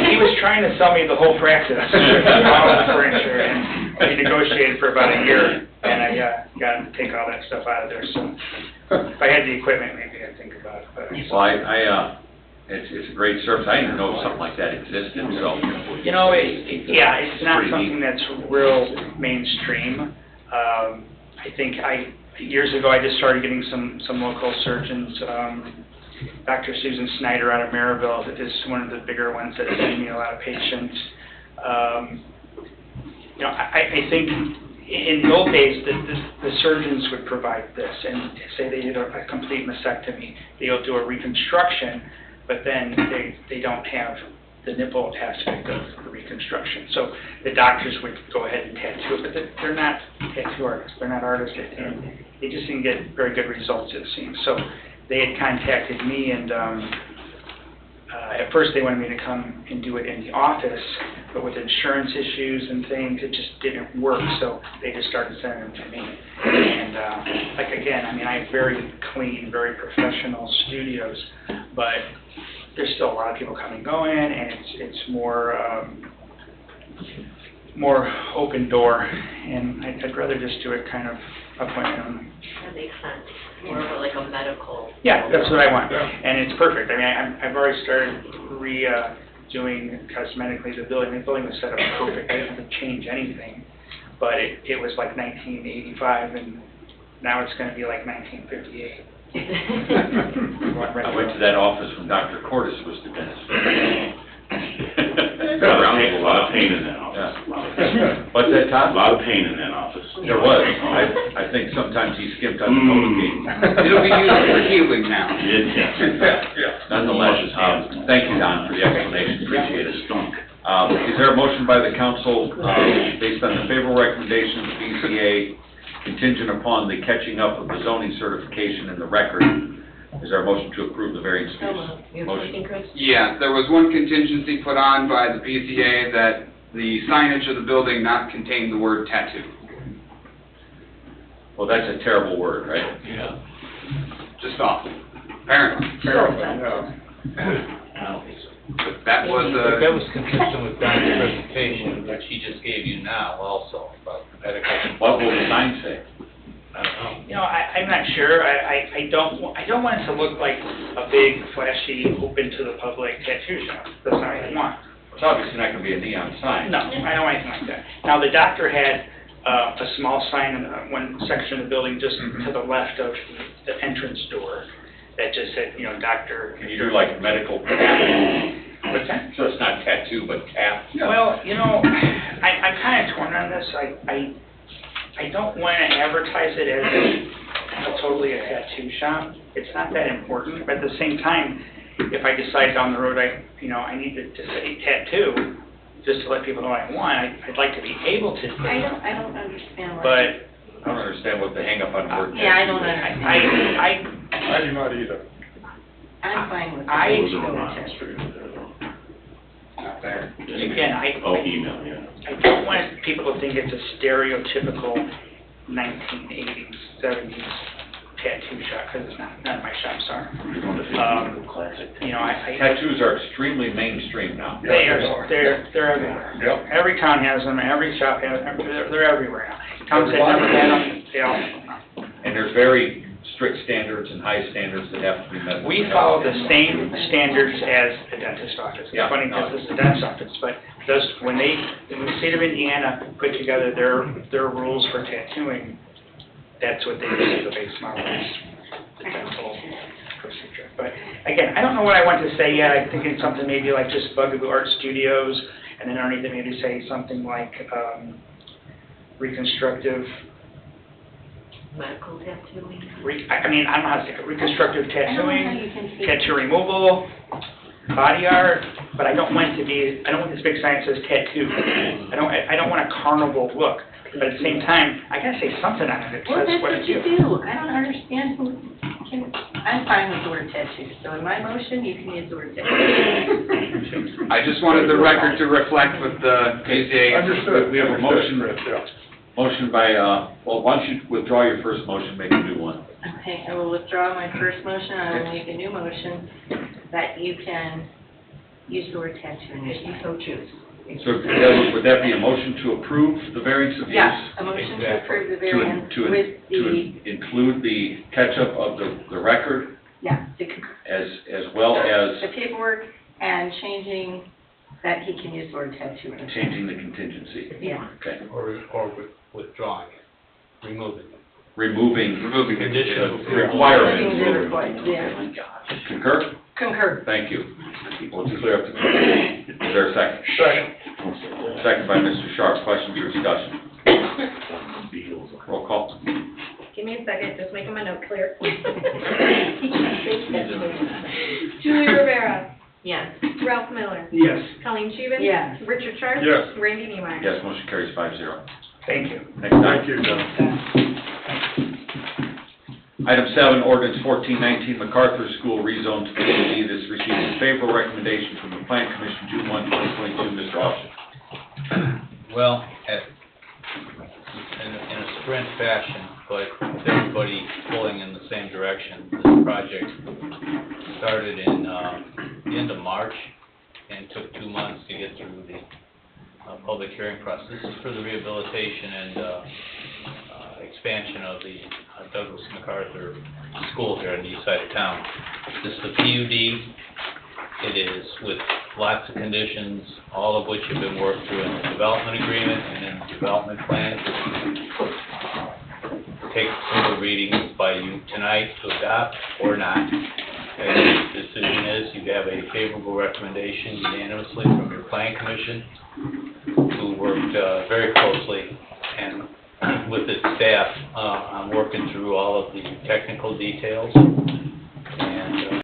He was trying to sell me the whole practice, all the furniture, and we negotiated for about a year, and I got him to take all that stuff out of there. So if I had the equipment, maybe I'd think about it. But. Well, it's a great service. I didn't know something like that existed, so. It's not something that's real mainstream. I think years ago I just started getting some local surgeons. Dr. Susan Snyder out of Maryville is one of the bigger ones that send me a lot of patients. I think in the old days the surgeons would provide this and say they did a complete mastectomy. They'll do a reconstruction, but then they don't have the nipple aspect of the reconstruction. So the doctors would go ahead and tattoo it, but they're not tattoo artists. They're not artists, and they just didn't get very good results, it seems. So they had contacted me, and at first they wanted me to come and do it in the office, but with insurance issues and things, it just didn't work. So they just started sending them to me. And I have very clean, very professional studios, but there's still a lot of people coming and going, and it's more open door, and I'd rather just do it kind of appointment only. That makes sense. More of like a medical. Yeah, that's what I want, and it's perfect. I mean, I've already started doing cosmetically the building. The building was set up perfect. I didn't have to change anything, but it was like 1985, and now it's going to be like 1958. I went to that office when Dr. Cordes was the dentist. A lot of pain in that office. Yeah. What's that, Todd? A lot of pain in that office. There was. I think sometimes he skipped on the Novocaine. It'll be used for healing now. Nonetheless, thank you, Don, for the explanation. Appreciate it. Is there a motion by the council based on the favorable recommendation of the BCA contingent upon the catching up of the zoning certification in the record? Is there a motion to approve the variance fees? Motion. Yeah, there was one contingency put on by the BZA that the signage of the building not contain the word tattoo. Well, that's a terrible word, right? Yeah. Just off, apparently. But that was That was consistent with Don's presentation, which he just gave you now also, about medical. What will the sign say? I don't know. I'm not sure. I don't want it to look like a big, flashy, open to the public tattoo shop. That's not what I want. It's obviously not going to be a neon sign. No, I don't want anything like that. Now, the doctor had a small sign in one section of the building just to the left of the entrance door that just said, you know, doctor. Can you do like medical tap? What's that? So it's not tattoo, but tap? Well, you know, I'm kind of torn on this. I don't want to advertise it as totally a tattoo shop. It's not that important, but at the same time, if I decide down the road, I need to say tattoo, just to let people know what I want, I'd like to be able to. I don't understand what. But I don't understand what the hang up on the word. Yeah, I don't understand. I do not either. I'm fine with I- that. Not there. Again, Oh, email, yeah. I don't want people to think it's a stereotypical 1980s, 70s tattoo shop, because it's not. None of my shops are. You know, Tattoos are extremely mainstream now. they're everywhere. Yep. Every town has them, every shop has them, they're everywhere now. Towns that never had them, they all have them. And there's very strict standards and high standards that have to be met. We follow the same standards as the dentist office. It's Yeah, funny no. because it's the dentist office, but when the state of Indiana put together their rules for tattooing, that's what they use as the base model, is the dental procedure. But again, I don't know what I want to say yet. I'm thinking something maybe like just Bugaboo Art Studios, and then underneath it maybe say something like reconstructive. Medical tattooing. I don't know how to say it, reconstructive I don't know how tattooing, you can say. tattoo removal, body art, but I don't want this big sign that says tattoo. I don't want a carnival look, but at the same time, I gotta say something on it that Well, says that's what what I you do. do. I don't understand I'm fine with the word tattoo. So in my motion, you can use the word tattoo. I just wanted the record to reflect what the PCA. Understood. We have a motion. Yeah. Motion by, well, why don't you withdraw your first motion, make a new one? Okay, I will withdraw my first motion. I will make a new motion that you can use the word tattoo if you so choose. So would that be a motion to approve the variance of use? Yes, a motion to approve the variance with the, To include the catch-up of the record yeah, as well as the paperwork and changing that he can use the word tattoo. changing the contingency? Yeah. Okay. Or withdrawing it, removing it. Removing Condition of the approval. requirement. Yeah. Concur? Concur. Thank you. We'll clear up the, is there a second? Second. Second by Mr. Sharp. Questions or discussion? Roll call. Give me a second, just making my note clear. Yes. Julie Rivera, Yes. Ralph Miller, Yes. Colleen Scheven. Yes. Richard Sharp. Yes. Randy Neemeyer. Yes, motion carries 5-0. Thank you. Next item. Thank you, John. Item 7, ordinance 1419, MacArthur School rezone to PUD. This received a favorable recommendation from the Plan Commission, June 1, 2022. Mr. Austin. Well, in a sprint fashion, but with everybody pulling in the same direction, this project started in the end of March and took 2 months to get through the public hearing process. This is for the rehabilitation and expansion of the Douglas MacArthur School here on the east side of town. This is the PUD. It is with lots of conditions, all of which have been worked through in the development agreement and in the development plan. Take single readings by you tonight to adopt or not. And the decision is you have a favorable recommendation unanimously from your plan commission, who worked very closely and with its staff on working through all of the technical details. And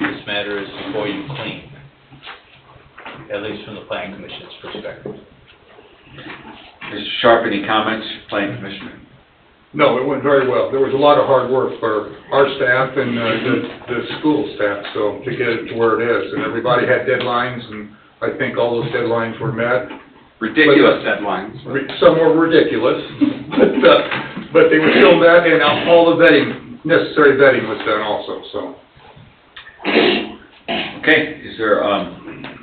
this matter is before you clean, at least from the plan commission's perspective. Mr. Sharp, any comments, Plan Commissioner? No, it went very well. There was a lot of hard work for our staff and the school staff, so to get it to where it is. And everybody had deadlines, and I think all those deadlines were met. Ridiculous deadlines. Some were ridiculous, but they were still met, and all the vetting, necessary vetting was done also, so. Okay, is there,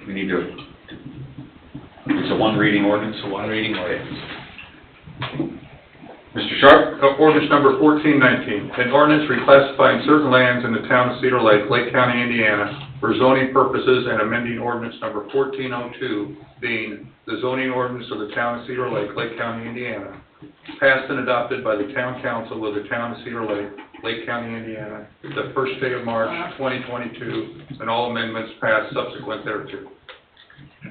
we need to, it's a one reading ordinance? It's a one reading ordinance. Mr. Sharp? Ordinance number 1419, an ordinance reclassifying certain lands in the town of Cedar Lake, Lake County, Indiana, for zoning purposes and amending ordinance number 1402, being the zoning ordinance of the town of Cedar Lake, Lake County, Indiana, passed and adopted by the Town Council of the Town of Cedar Lake, Lake County, Indiana, the first day of March 2022, and all amendments passed subsequent thereto.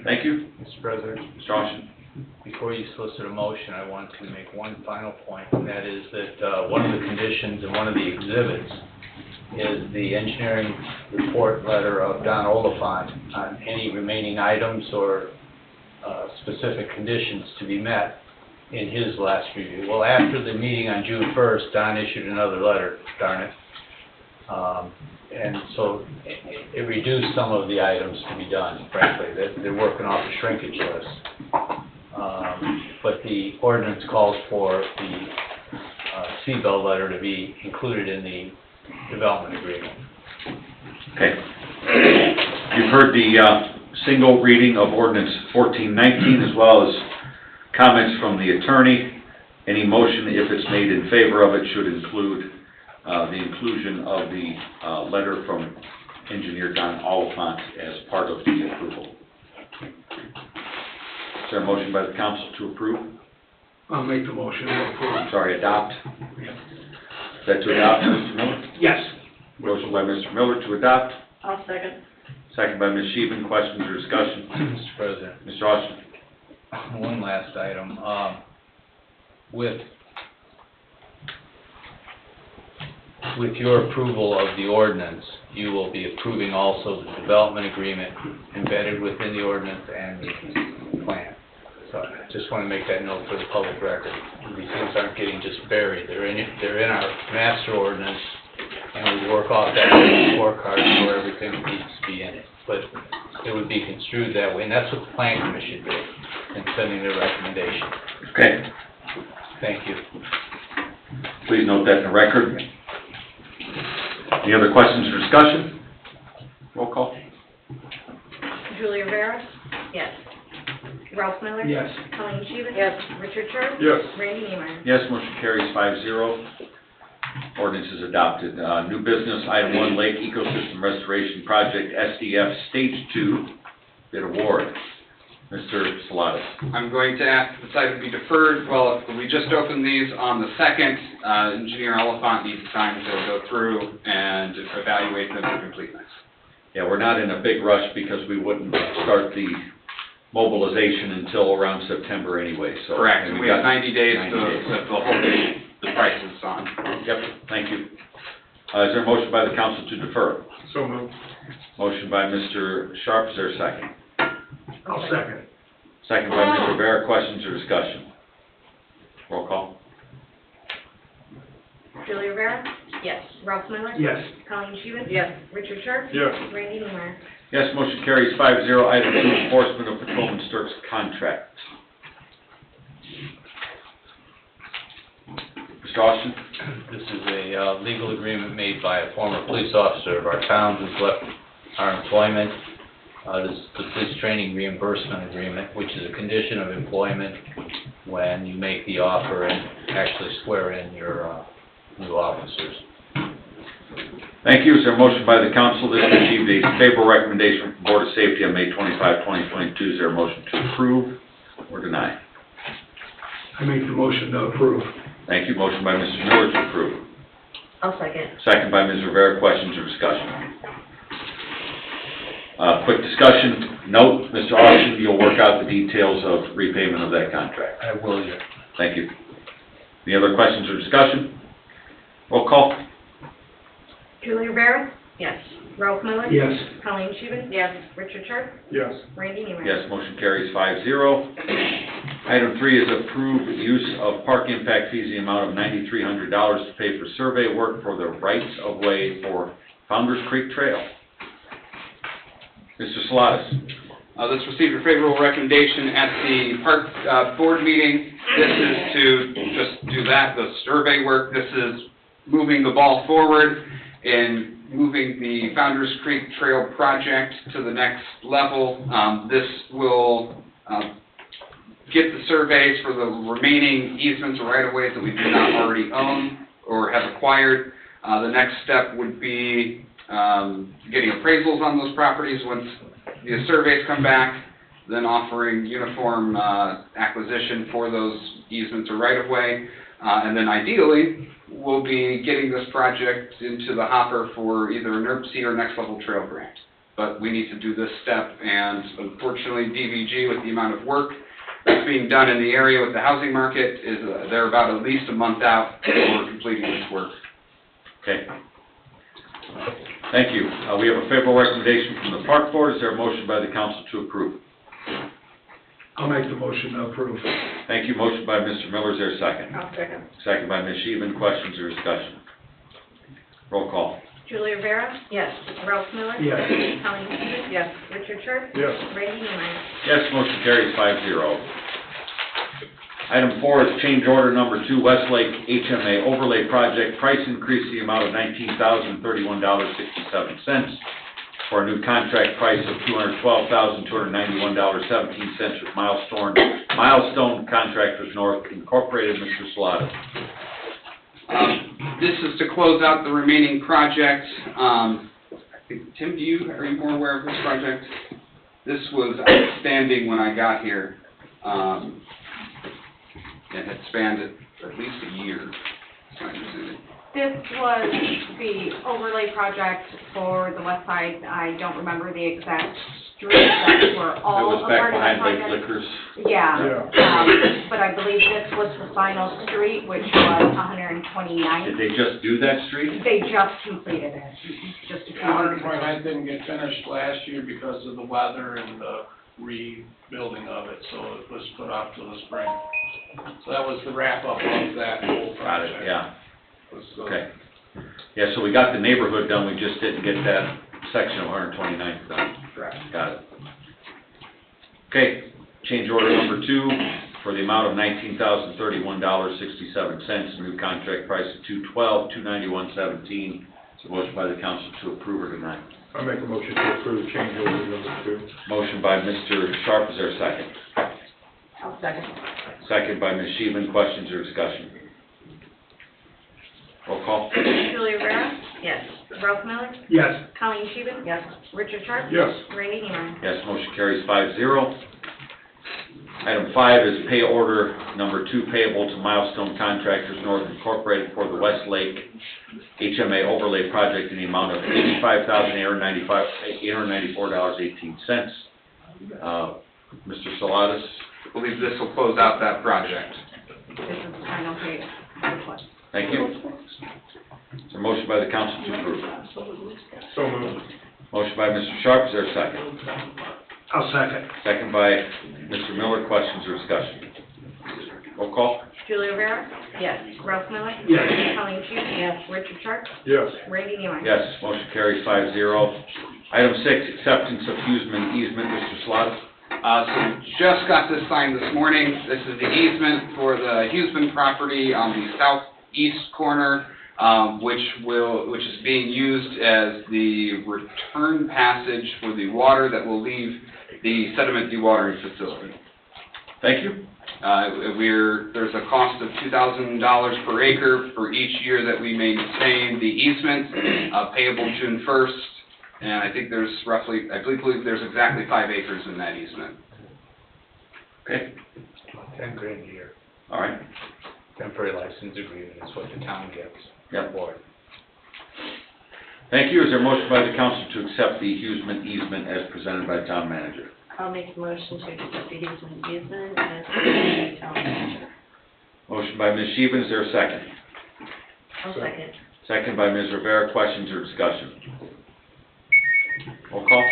Thank you. Mr. President, Mr. Austin? before you solicit a motion, I want to make one final point, and that is that one of the conditions and one of the exhibits is the engineering report letter of Don Oliphant on any remaining items or specific conditions to be met in his last review. Well, after the meeting on June 1st, Don issued another letter, darn it. And so it reduced some of the items to be done, frankly. They're working off a shrinkage list. But the ordinance calls for the Seabell letter to be included in the development agreement. Okay. You've heard the single reading of ordinance 1419 as well as comments from the attorney. Any motion, if it's made in favor of it, should include the inclusion of the letter from engineer Don Oliphant as part of the approval. Is there a motion by the council to approve? I'll make the motion to approve. Sorry, adopt? Is that to adopt, Mr. Miller? Yes. Motion by Mr. Miller to adopt, I'll second. second by Ms. Sheehan. Questions or discussion? Mr. President, Mr. Austin? one last item. With your approval of the ordinance, you will be approving also the development agreement embedded within the ordinance and the plan. So I just want to make that note for the public record. These things aren't getting just buried. They're in our master ordinance, and we work off that scorecard for everything that needs to be in it. But it would be construed that way, and that's what the plan commission did in sending their recommendation. Okay. Thank you. Please note that in the record. Any other questions or discussion? Roll call. Julie Rivera? Yes. Ralph Miller? Yes. Colleen Sheehan? Yes. Richard Sharp? Yes. Randy Neiman? Yes, motion carries 5-0. Ordinance is adopted. New business, item 1, Lake Ecosystem Restoration Project, SDF Stage 2, bid award. Mr. Salatas. I'm going to ask that this item be deferred. Well, we just opened these on the 2nd. Engineer Oliphant needs time to go through and evaluate them for completeness. Yeah, we're not in a big rush because we wouldn't start the mobilization until around September anyway, so. Correct, and and we've we have got 90 days 90 to days. hold the prices on. Yep, thank you. Is there a motion by the council to defer? So moved. Motion by Mr. Sharp, is there a second? I'll second. Second by Mr. Rivera, questions or discussion? Roll call. Julie Rivera? Yes. Ralph Miller? Yes. Colleen Sheehan? Yes. Richard Sharp? Yes. Randy Neiman? Yes, motion carries 5-0. Item 2, enforcement of Patrolman Sturk's contract. Mr. Austin? This is a legal agreement made by a former police officer of our town who's left our employment. This is the police training reimbursement agreement, which is a condition of employment when you make the offer and actually swear in your new officers. Thank you. Is there a motion by the council? This received a favorable recommendation from the Board of Safety on May 25, 2022. Is there a motion to approve or deny? I make the motion to approve. Thank you. Motion by Mr. Miller to approve. I'll second. Second by Ms. Rivera. Questions or discussion? Quick discussion. Note, Mr. Austin, you'll work out the details of repayment of that contract. I will, yeah. Thank you. Any other questions or discussion? Roll call. Julie Rivera? Yes. Ralph Miller? Yes. Colleen Sheehan? Yes. Richard Sharp? Yes. Randy Neiman? Yes, motion carries 5-0. Item 3 is approve use of park impact fees in the amount of $9,300 to pay for survey work for the rights-of-way for Founder's Creek Trail. Mr. Salatas. This received a favorable recommendation at the park board meeting. This is to just do that, the survey work. This is moving the ball forward in moving the Founder's Creek Trail project to the next level. This will get the surveys for the remaining easements or right-of-ways that we do not already own or have acquired. The next step would be getting appraisals on those properties once the surveys come back, then offering uniform acquisition for those easements or right-of-way. And then ideally, we'll be getting this project into the hopper for either a NERC or Next Level Trail grant. But we need to do this step, and unfortunately, DVG, with the amount of work that's being done in the area with the housing market, is they're about at least a month out for completing this work. Okay. Thank you. We have a favorable recommendation from the Park Board. Is there a motion by the council to approve? I'll make the motion to approve. Thank you. Motion by Mr. Miller. Is there a second? I'll second. Second by Ms. Sheehan. Questions or discussion? Roll call. Julia Rivera? Yes. Ralph Miller? Yes. Colleen Sheehan? Yes. Richard Sharp? Yes. Randy Neiman? Yes, motion carries 5-0. Item 4 is change order number 2, Westlake HMA Overlay Project, price increase the amount of $19,031.67 for a new contract price of $212,291.17 with Milestone Contractors North Incorporated. Mr. Salata. This is to close out the remaining project. I think, Tim, are you more aware of this project? This was outstanding when I got here. It had spanned at least a year. This was the overlay project for the west side. I don't remember the exact streets that were all It was a back part of that behind Lake project. Liquors. Yeah, but I believe this was the final street, which was 129th. Did they just do that street? They just completed it, just a few months ago. 129 didn't get finished last year because of the weather and the rebuilding of it, so it was put off till the spring. So that was the wrap-up of that whole Got it, project. yeah. Was, Okay. Yeah, so we got the neighborhood done, we just didn't get that section of 129th done. Correct. Got it. Okay, change order number 2 for the amount of $19,031.67, new contract price of $212,291.17. So motion by the council to approve or deny. I make a motion to approve change order number 2. Motion by Mr. Sharp, is there a second? I'll second. Second by Ms. Sheehan, questions or discussion? Roll call. Julia Rivera? Yes. Ralph Miller? Yes. Colleen Sheehan? Yes. Richard Sharp? Yes. Randy Neiman? Yes, motion carries 5-0. Item 5 is pay order number 2 payable to Milestone Contractors North Incorporated for the Westlake HMA Overlay Project in the amount of $85,894.18. Mr. Salatas? I believe this will close out that project. This is the final pay. Thank you. Is there a motion by the council to approve? So moved. Motion by Mr. Sharp, is there a second? I'll second. Second by Mr. Miller, questions or discussion? Roll call. Julia Rivera? Yes. Ralph Miller? Yes. Colleen Sheehan? Yes. Richard Sharp? Yes. Randy Neiman? Yes, motion carries 5-0. Item 6, acceptance of Huseman easement, Mr. Salatas. So we just got this signed this morning. This is the easement for the Huseman property on the southeast corner, which is being used as the return passage for the water that will leave the sediment dewatering facility. Thank you. There's a cost of $2,000 per acre for each year that we maintain the easement, payable June 1st. And I think there's roughly, I believe there's exactly 5 acres in that easement. Okay, $10,000 a year. all right. Temporary license agreement is what the town gets. Yep. For it. Thank you. Is there a motion by the council to accept the Huseman easement as presented by the town manager? I'll make a motion to accept the easement as the town manager. Motion by Ms. Sheehan, is there a second? I'll second. Second by Ms. Rivera, questions or discussion? Roll call.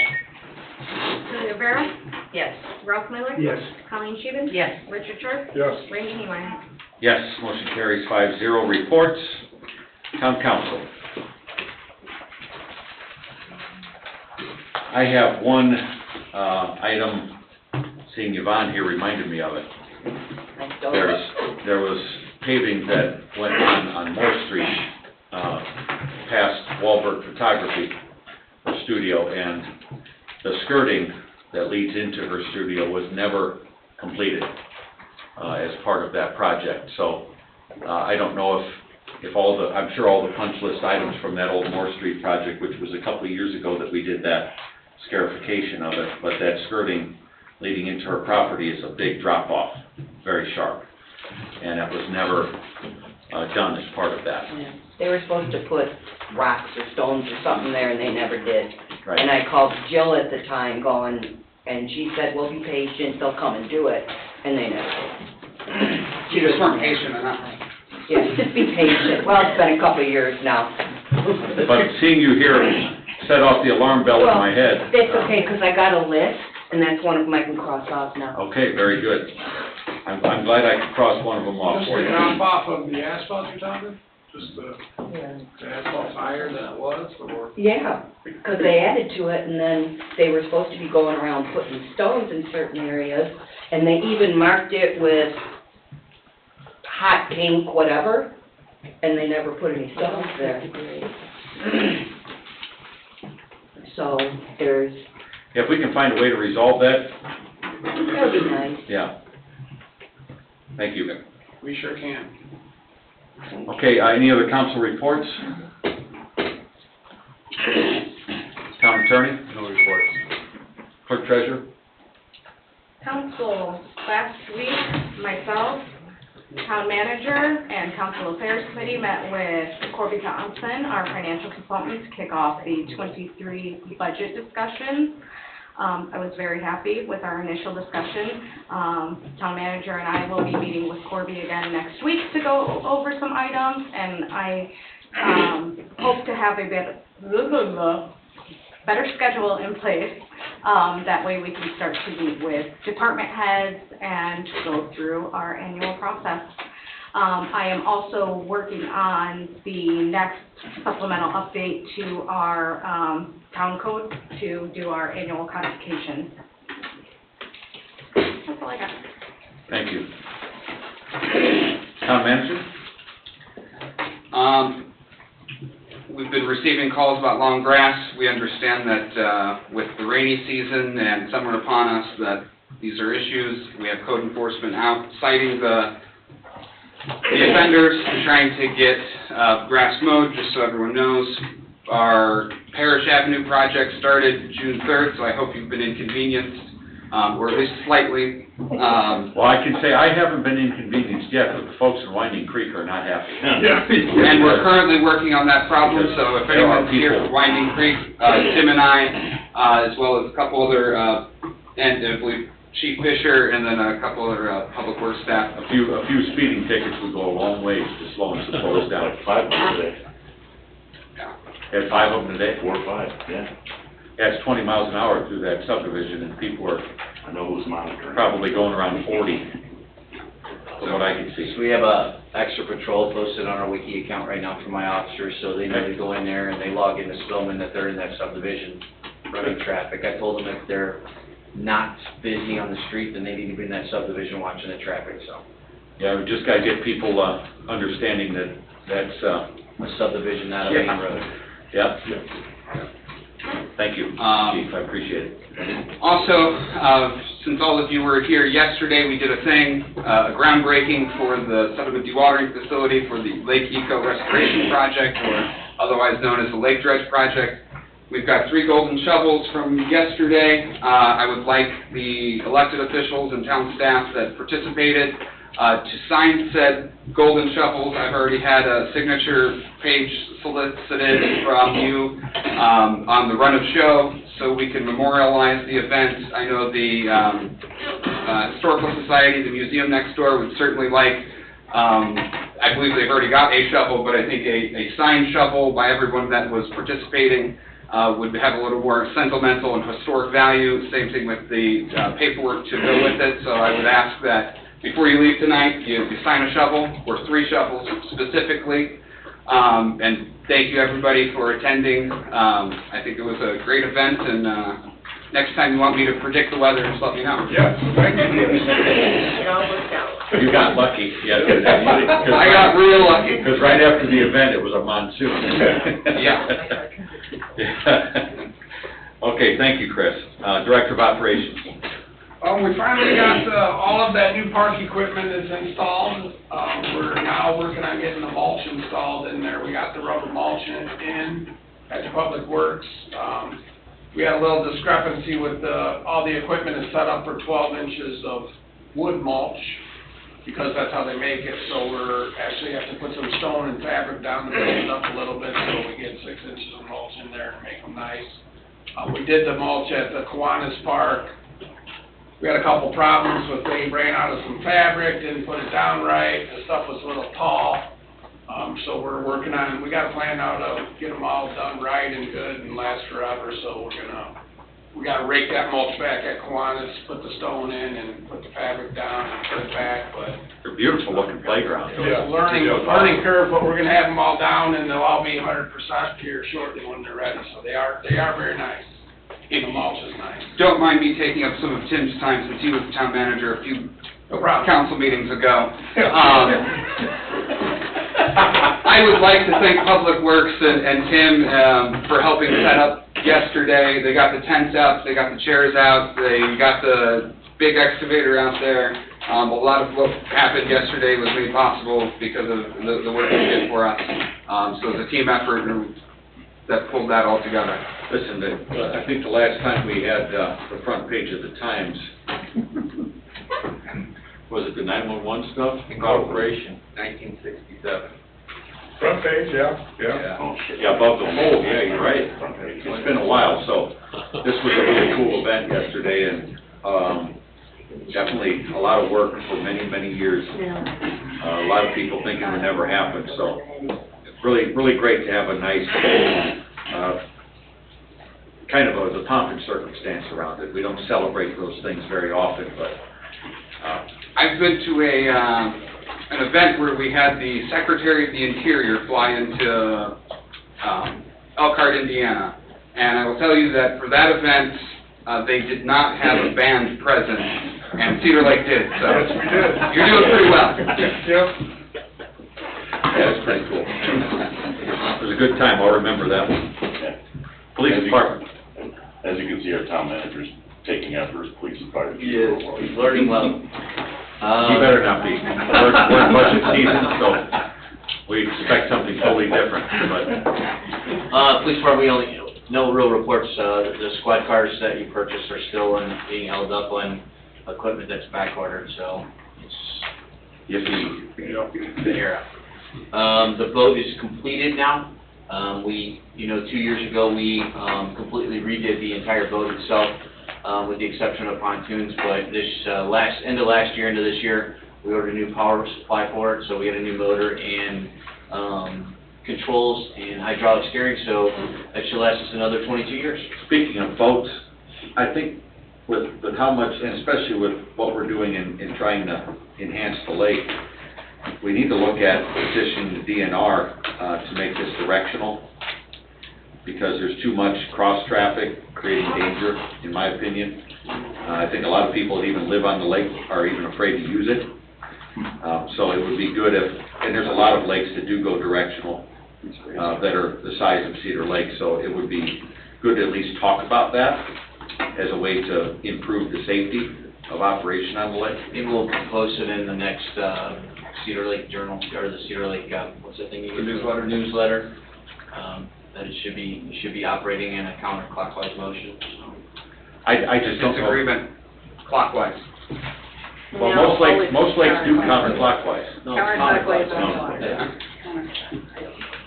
Julia Rivera? Yes. Ralph Miller? Yes. Colleen Sheehan? Yes. Richard Sharp? Yes. Randy Neiman? Yes, motion carries 5-0. Reports. Town council. I have one item, seeing Yvonne here reminded me of it. There was paving that went on Moore Street, past Wahlberg Photography, her studio, and the skirting that leads into her studio was never completed as part of that project. So I don't know if all the, I'm sure all the punch list items from that old Moore Street project, which was a couple of years ago that we did that scarification of it, but that skirting leading into her property is a big drop off, very sharp. And that was never done as part of that. Yeah. They were supposed to put rocks or stones or something there, and they never did. Right. And I called Jill at the time going, and she said, we'll be patient, they'll come and do it, and they never did. You just weren't patient enough. Yeah, just be patient. Well, it's been a couple of years now. But seeing you here set off the alarm bell in my head. That's okay, because I got a list, and that's one of them I can cross off now. Okay, very good. I'm glad I could cross one of them off Just for to you. drop off of the asphalt you're talking? Just the Yeah. asphalt higher than it was, or? Yeah, because they added to it, and then they were supposed to be going around putting stones in certain areas, and they even marked it with hot pink, whatever, and they never put any stones there. So there's, If we can find a way to resolve that, that would be nice. yeah. Thank you. We sure can. Okay, any other council reports? Town attorney? No reports. Clerk treasurer? Council, last week, myself, town manager, and council affairs committee met with Corby Thompson, our financial consultant, to kick off the '23 budget discussions. I was very happy with our initial discussion. Town manager and I will be meeting with Corby again next week to go over some items, and I hope to have a better schedule in place. That way we can start to meet with department heads and go through our annual process. I am also working on the next supplemental update to our town code to do our annual codification. That's all I got. Thank you. Town manager? We've been receiving calls about long grass. We understand that with the rainy season and summer upon us, that these are issues. We have code enforcement out citing the offenders and trying to get grass mowed. Just so everyone knows, our Parish Avenue project started June 3rd, so I hope you've been inconvenienced, or at least slightly. Well, I can say I haven't been inconvenienced yet, but the folks in Winding Creek are not happy. And we're currently working on that problem, so if anyone's here from Winding Creek, Tim and I, as well as a couple other, and I believe Chief Fisher, and then a couple other public works staff. A few speeding tickets would go a long ways to slowing some flows down. Like 5 of them today. Had 5 of them today? 4 or 5, yeah. That's 20 miles an hour through that subdivision, and people are I know who's monitoring. probably going around 40, from what I can see. So we have a extra patrol posted on our wiki account right now for my officers, so they know to go in there and they log into Spillman that they're in that subdivision running traffic. I told them if they're not busy on the street, then they need to be in that subdivision watching the traffic, so. Yeah, we just gotta get people, understanding that that's, A subdivision, not a main road. yeah. Thank you, Chief, I appreciate it. Also, since all of you were here yesterday, we did a thing, a groundbreaking for the sediment dewatering facility for the Lake Eco Restoration Project, or otherwise known as the Lake Dredge Project. We've got 3 golden shovels from yesterday. I would like the elected officials and town staff that participated to sign said golden shovels. I've already had a signature page solicited from you on the run of show, so we can memorialize the event. I know the Historical Society, the museum next door, would certainly like, I believe they've already got a shovel, but I think a signed shovel by everyone that was participating would have a little more sentimental and historic value. Same thing with the paperwork to go with it, so I would ask that before you leave tonight, you sign a shovel, or 3 shovels specifically. And thank you, everybody, for attending. I think it was a great event, and next time you want me to predict the weather, just let me know. Yes, thank you. It all worked out. You got lucky, yeah. I got real lucky. Because right after the event, it was a monsoon. Yeah. Okay, thank you, Chris. Director of Operations. We finally got all of that new park equipment is installed. We're now working on getting the mulch installed in there. We got the rubber mulch in at the Public Works. we had a little discrepancy with all the equipment is set up for 12 inches of wood mulch, because that's how they make it, so we're actually have to put some stone and fabric down to bring it up a little bit, so we get 6 inches of mulch in there and make them nice. We did the mulch at the Kiwanis Park. We had a couple problems with, they ran out of some fabric, didn't put it down right, the stuff was a little tall. So we're working on, we got a plan now to get them all done right and good and last forever, so we gotta rake that mulch back at Kiwanis, put the stone in and put the fabric down and put it back, but They're beautiful looking playgrounds. it was a learning curve, but we're gonna have them all down and they'll all be 100% here shortly when they're ready, so they are very nice. The mulch is nice. Don't mind me taking up some of Tim's time since he was the town manager a few No problem. council meetings ago. I would like to thank Public Works and Tim for helping set up yesterday. They got the tents out, they got the chairs out, they got the big excavator out there. A lot of what happened yesterday was made possible because of the work they did for us. So it was a team effort that pulled that all together. Listen, I think the last time we had the front page of the Times, was it the 911 stuff? Incorporation, 1967. Front page, yeah. Yeah, above the fold, yeah, you're right. It's been a while, so this was a really cool event yesterday, and definitely a lot of work for many, many years. A lot of people think it would never happen, so really, really great to have a nice, kind of the pomp and circumstance around it. We don't celebrate those things very often, but I've been to an event where we had the Secretary of the Interior fly into Elkhart, Indiana, and I will tell you that for that event, they did not have a band present, and Cedar Lake did, so. Yes, we did. You're doing pretty well. Yep. yeah, it's pretty cool. It was a good time, I'll remember that one. Police department. As you can see, our town manager's taking after his police and fire chief. He is, he's learning well. He better not be. We're in budget season, so we expect something totally different, but Police department, we only, no real reports. The squad cars that you purchased are still being held up on equipment that's back ordered, so it's yippee. the era. The boat is completed now. 2 years ago, we completely redid the entire boat itself, with the exception of pontoons, but this end of last year into this year, we ordered a new power supply for it, so we had a new motor and controls and hydraulic steering, so that should last us another 22 years. Speaking of boats, I think with how much, and especially with what we're doing in trying to enhance the lake, we need to look at petitioning the DNR to make this directional, because there's too much cross-traffic creating danger, in my opinion. I think a lot of people that even live on the lake are even afraid to use it. So it would be good if, and there's a lot of lakes that do go directional, that are the size of Cedar Lake, so it would be good to at least talk about that as a way to improve the safety of operation on the lake. Maybe we'll post it in the next Cedar Lake Journal, or the Cedar Lake, what's the thing you use? Newsletter. That it should be operating in a counterclockwise motion. I just don't know. Disagreement, clockwise. Well, most lakes do counterclockwise. No, Counterclockwise.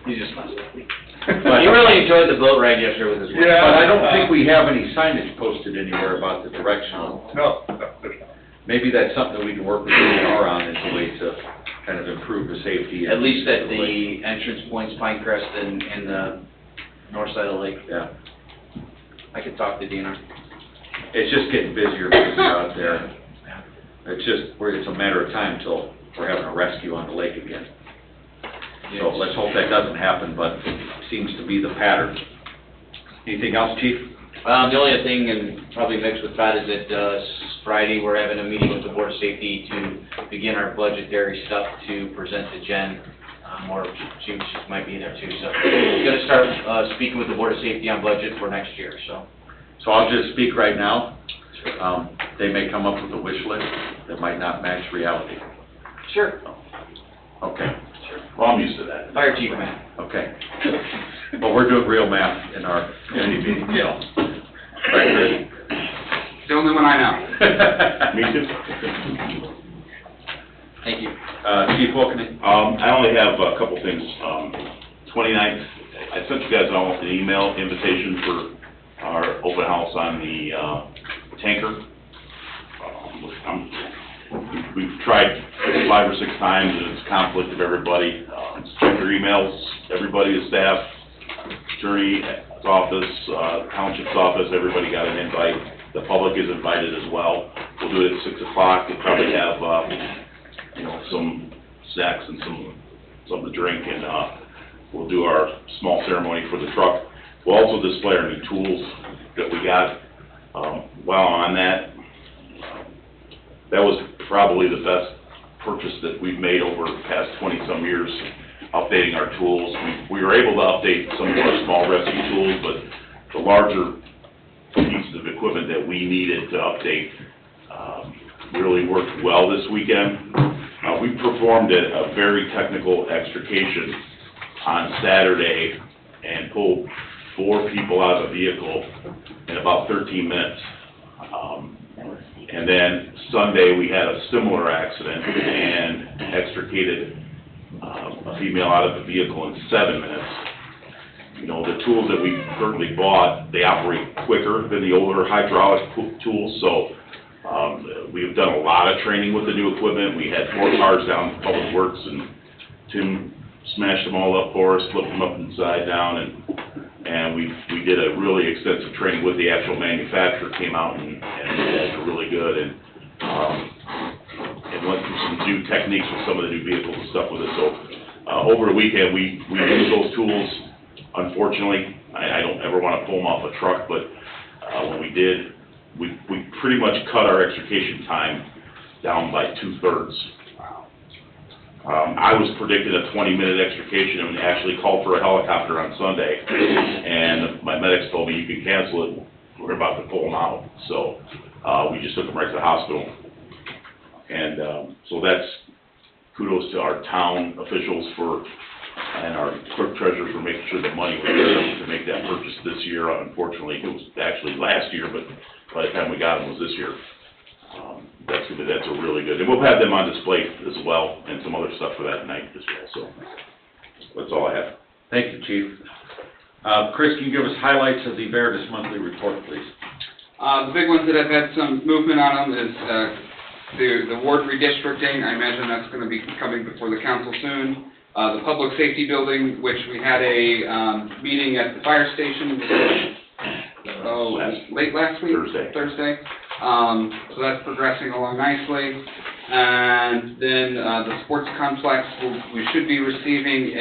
He's just messing with me. He really enjoyed the boat ride yesterday with his wife. Yeah. But I don't think we have any signage posted anywhere about the directional. No. Maybe that's something we can work with DNR on as a way to kind of improve the safety. At least at the entrance points, Pinecrest and the north side of the lake. Yeah. I could talk to Dina. It's just getting busier out there. It's a matter of time till we're having a rescue on the lake again. So let's hope that doesn't happen, but it seems to be the pattern. Anything else, Chief? The only other thing, and probably mixed with that, is that Friday, we're having a meeting with the Board of Safety to begin our budgetary stuff to present to Jen, or she might be there too, so we're going to start speaking with the Board of Safety on budget for next year, so. So I'll just speak right now. They may come up with a wish list that might not match reality. Sure. Okay. Well, I'm used to that. Fire chief, man. Okay. But we're doing real math in our committee meeting, so. Right, Chris? It's the only one I know. Me too. Thank you. Chief Wilkening? I only have a couple things. 29th, I sent you guys all an email invitation for our open house on the tanker. We've tried 5 or 6 times, and it's a conflict of everybody. Check your emails, everybody, the staff, attorney's office, township's office, everybody got an invite. The public is invited as well. We'll do it at 6 o'clock. We'll probably have, some snacks and something to drink, and we'll do our small ceremony for the truck. We'll also display our new tools that we got. While on that, that was probably the best purchase that we've made over the past 20-some years, updating our tools. We were able to update some of our small rescue tools, but the larger pieces of equipment that we needed to update really worked well this weekend. We performed a very technical extrication on Saturday and pulled 4 people out of a vehicle in about 13 minutes. And then Sunday, we had a similar accident and extricated a female out of the vehicle in 7 minutes. The tools that we currently bought, they operate quicker than the older hydraulic tools, so we've done a lot of training with the new equipment. We had 4 cars down in Public Works, and Tim smashed them all up for us, flipped them up inside down, and we did a really extensive training with the actual manufacturer. Came out and guys are really good, and went through some new techniques with some of the new vehicles and stuff with it. So over the weekend, we used those tools. Unfortunately, I don't ever want to pull them off a truck, but when we did, we pretty much cut our extrication time down by 2/3. I was predicting a 20-minute extrication and actually called for a helicopter on Sunday, and my medics told me, you can cancel it, we're about to pull them out. So we just took them right to the hospital. And so that's kudos to our town officials and our clerk treasurer for making sure the money was there to make that purchase this year. Unfortunately, it was actually last year, but by the time we got them, it was this year. That's a really good, and we'll have them on display as well, and some other stuff for that night as well, so that's all I have. Thank you, Chief. Chris, can you give us highlights of the Veritas monthly report, please? The big ones that I've had some movement on them is the ward redistricting. I imagine that's going to be coming before the council soon. The public safety building, which we had a meeting at the fire station late last week? Thursday. So that's progressing along nicely. And then the sports complex, we should be receiving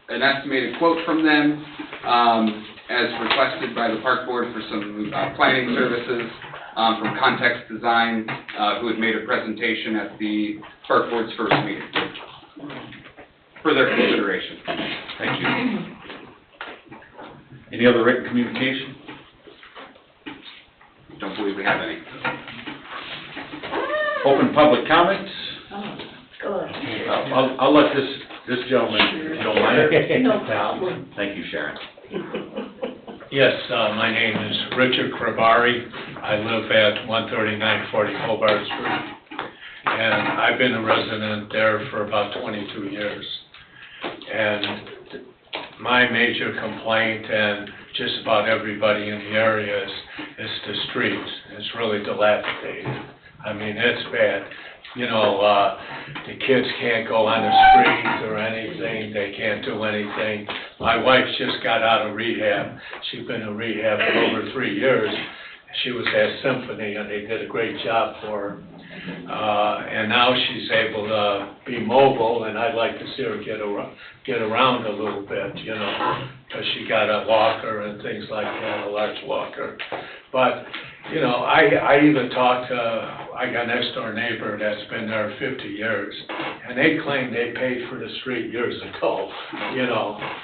an estimated quote from them as requested by the park board for some planning services from Context Design, who had made a presentation at the park board's first meeting for their consideration. Thank you. Any other written communication? Don't believe we have any. Open public comments? Good. I'll let this gentleman, if you don't mind. No problem. Thank you, Sharon. Yes, my name is Richard Krabari. I live at 13940 Hobart Street, and I've been a resident there for about 22 years. And my major complaint, and just about everybody in the area, is the streets. It's really dilapidated. I mean, it's bad. The kids can't go on the street or anything. They can't do anything. My wife just got out of rehab. She's been in rehab for over 3 years. She was at Symphony, and they did a great job for her. And now she's able to be mobile, and I'd like to see her get around a little bit, because she got a walker and things like that, a large walker. But, I even talked to, I got a next door neighbor that's been there 50 years, and they claim they paid for the street years ago,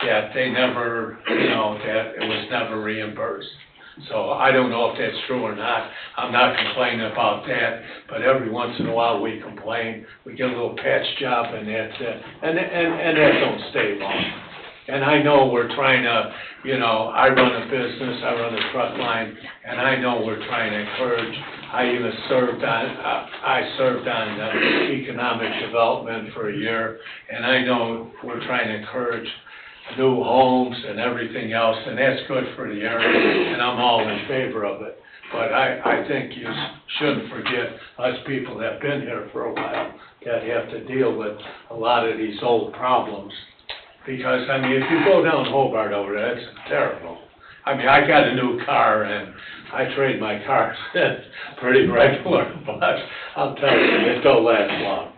that they never, that it was never reimbursed. So I don't know if that's true or not. I'm not complaining about that, but every once in a while we complain. We get a little patch job, and that's it. And that don't stay long. And I know we're trying to, you know, I run a business, I run a truck line, and I know we're trying to encourage, I served on economic development for a year, and I know we're trying to encourage new homes and everything else, and that's good for the area, and I'm all in favor of it. But I think you shouldn't forget us people that have been here for a while that have to deal with a lot of these old problems. Because, I mean, if you go down Hobart over there, it's terrible. I mean, I got a new car and I trade my cars in pretty regular, but I'll tell you, it don't last long.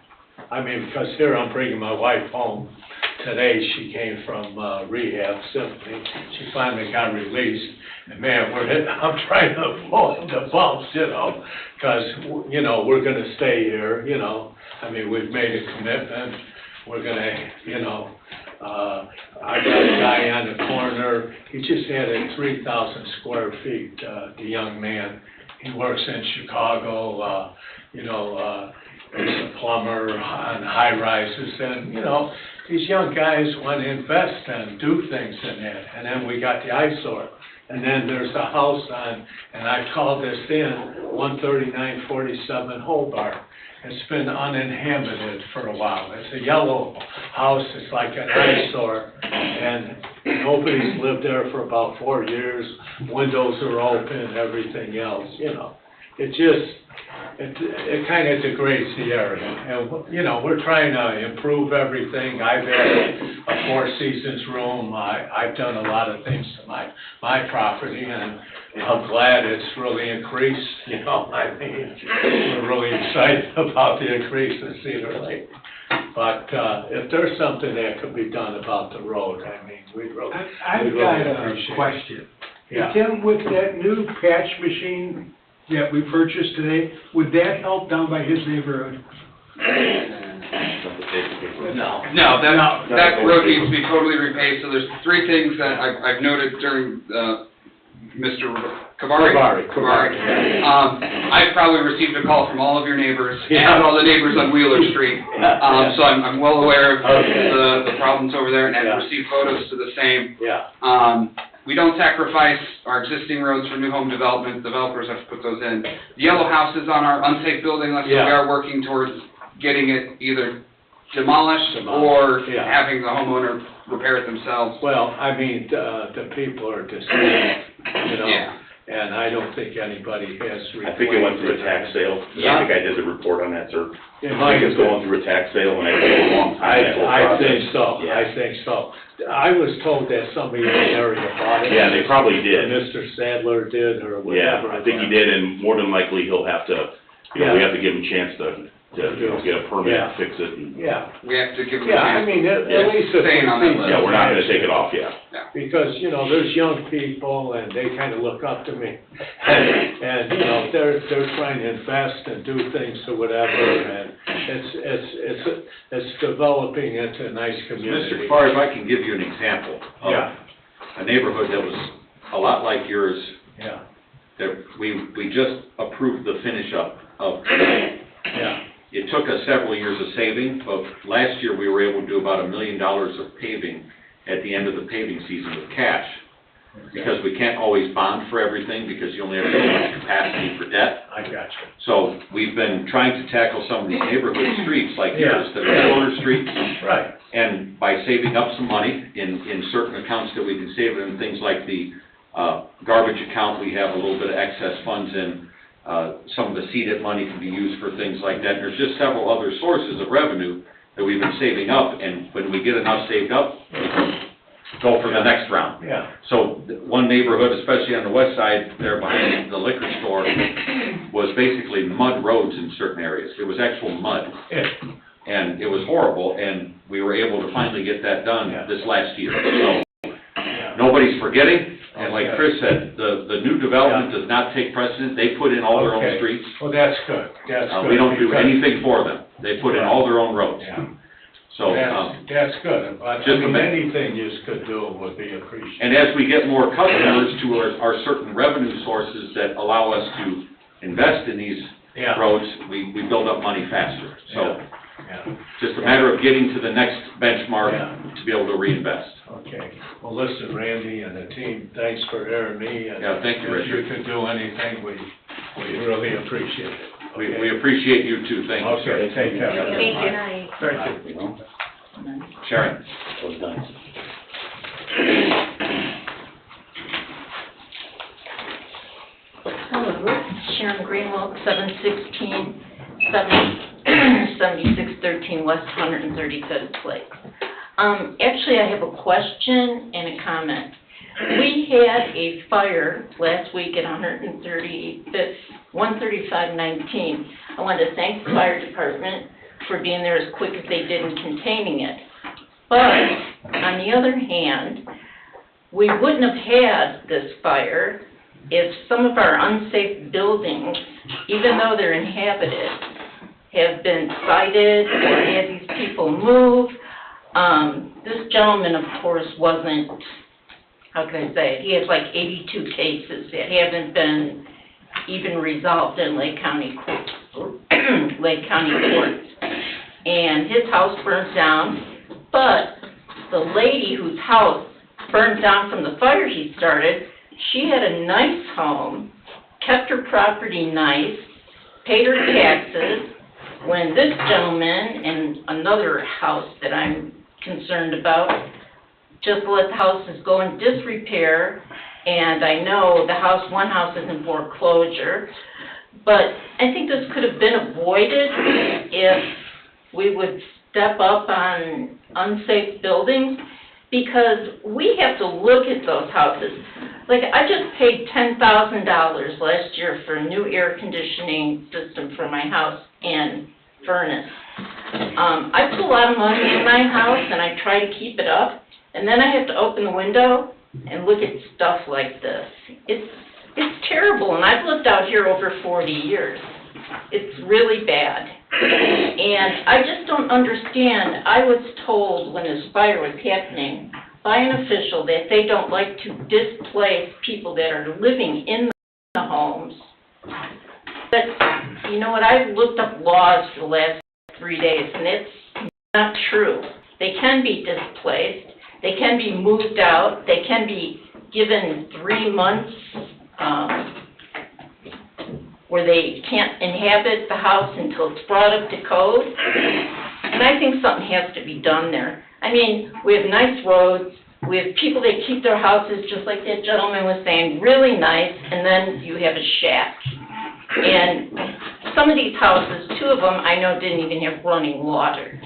I mean, because here I'm bringing my wife home. Today she came from rehab, Symphony. She finally got released. And man, I'm trying to avoid the bumps, you know, because, you know, we're going to stay here, you know. I mean, we've made a commitment. We're going to, you know, I got a guy on the corner. He just added 3,000 square feet, the young man. He works in Chicago, you know, he's a plumber on high rises. And, you know, these young guys want to invest and do things in that. And then we got the eyesore. And then there's a house on, and I called this in, 13947 Hobart. It's been uninhabited for a while. It's a yellow house, it's like an eyesore, and nobody's lived there for about 4 years. Windows are open, everything else, you know. It kind of degrades the area. And, you know, we're trying to improve everything. I've added a Four Seasons room. I've done a lot of things to my property, and I'm glad it's really increased, you know. I mean, we're really excited about the increase in Cedar Lake. But if there's something that could be done about the road, I mean, we'd really I've got a question. Yeah. Tim, with that new patch machine that we purchased today, would that help down by his neighborhood? No, that road needs to be totally repaved, so there's three things that I've noted during, Mr. Kavari. I've probably received a call from all of your neighbors and all the neighbors on Wheeler Street. So I'm well aware of the problems over there and have received photos to the same. We don't sacrifice our existing roads for new home development. Developers have to put those in. The yellow house is on our unsafe building list, so we are working towards getting it either demolished or having the homeowner repair it themselves. Well, I mean, the people are deceived, you know, and I don't think anybody has. I think it went through a tax sale. I think I did the report on that, sir. It I think it's going through a tax sale, and I think a long time. I think so, I think so. I was told that somebody in the area bought it. Yeah, they probably did. Mr. Sadler did, or whatever. Yeah, I think he did, and more than likely, he'll have to, you know, we have to give him a chance to you know, get a permit, fix it. And We have to give them a Yeah, I chance. mean, at least if Staying on that list. Yeah, we're not gonna take it off yet. Because, you know, there's young people and they kind of look up to me. And, you know, they're trying to invest and do things or whatever, and it's developing into a nice community. Mr. Kavari, if I can give you an example of a neighborhood that was a lot like yours, that we just approved the finish up of. It took us several years of saving, but last year we were able to do about $1 million of paving at the end of the paving season with cash. Because we can't always bond for everything, because you only have so much capacity for debt. I got you. So we've been trying to tackle some of these neighborhood streets like yours, that are shoulder streets. Right. And by saving up some money in certain accounts that we can save it in, things like the garbage account, we have a little bit of excess funds in. Some of the seeded money can be used for things like that. There's just several other sources of revenue that we've been saving up, and when we get enough saved up, we can go for the next round. So one neighborhood, especially on the west side, there behind the liquor store, was basically mud roads in certain areas. It was actual mud. And it was horrible, and we were able to finally get that done this last year. So nobody's forgetting. And like Chris said, the new development does not take precedent. They put in all their own streets. Well, that's good. That's good. We don't do anything for them. They put in all their own roads. So, that's good. But just anything you could do would be appreciated. and as we get more customers to our certain revenue sources that allow us to invest in these roads, we build up money faster. So, just a matter of getting to the next benchmark to be able to reinvest. Okay. Well, listen, Randy and the team, thanks for hearing me. And Yeah, thank you, Richard. if you could do anything, we really appreciate it. We appreciate you too, thank you, sir. Okay, take care. Thank you. Thank you. Sharon? Hello, Sharon Greenwald, 7613 West 135th Place. Actually, I have a question and a comment. We had a fire last week at 13519. I want to thank the fire department for being there as quick as they did in containing it. But, on the other hand, we wouldn't have had this fire if some of our unsafe buildings, even though they're inhabited, have been cited or had these people move. This gentleman, of course, wasn't, how can I say it, he has like 82 cases that haven't been even resolved in Lake County courts. And his house burns down, but the lady whose house burned down from the fire he started, she had a nice home, kept her property nice, paid her taxes, when this gentleman and another house that I'm concerned about just let the houses go in disrepair, and I know one house is in foreclosure, but I think this could have been avoided if we would step up on unsafe buildings, because we have to look at those houses. Like, I just paid $10,000 last year for a new air conditioning system for my house and furnace. I put a lot of money in my house and I try to keep it up, and then I have to open the window and look at stuff like this. It's terrible, and I've lived out here over 40 years. It's really bad. And I just don't understand. I was told when this fire was happening by an official that they don't like to displace people that are living in the homes. But you know what? I've looked up laws for the last 3 days, and it's not true. They can be displaced. They can be moved out. They can be given 3 months where they can't inhabit the house until it's brought up to code. And I think something has to be done there. I mean, we have nice roads, we have people that keep their houses, just like that gentleman was saying, really nice, and then you have a shack. And some of these houses, 2 of them, I know didn't even have running water.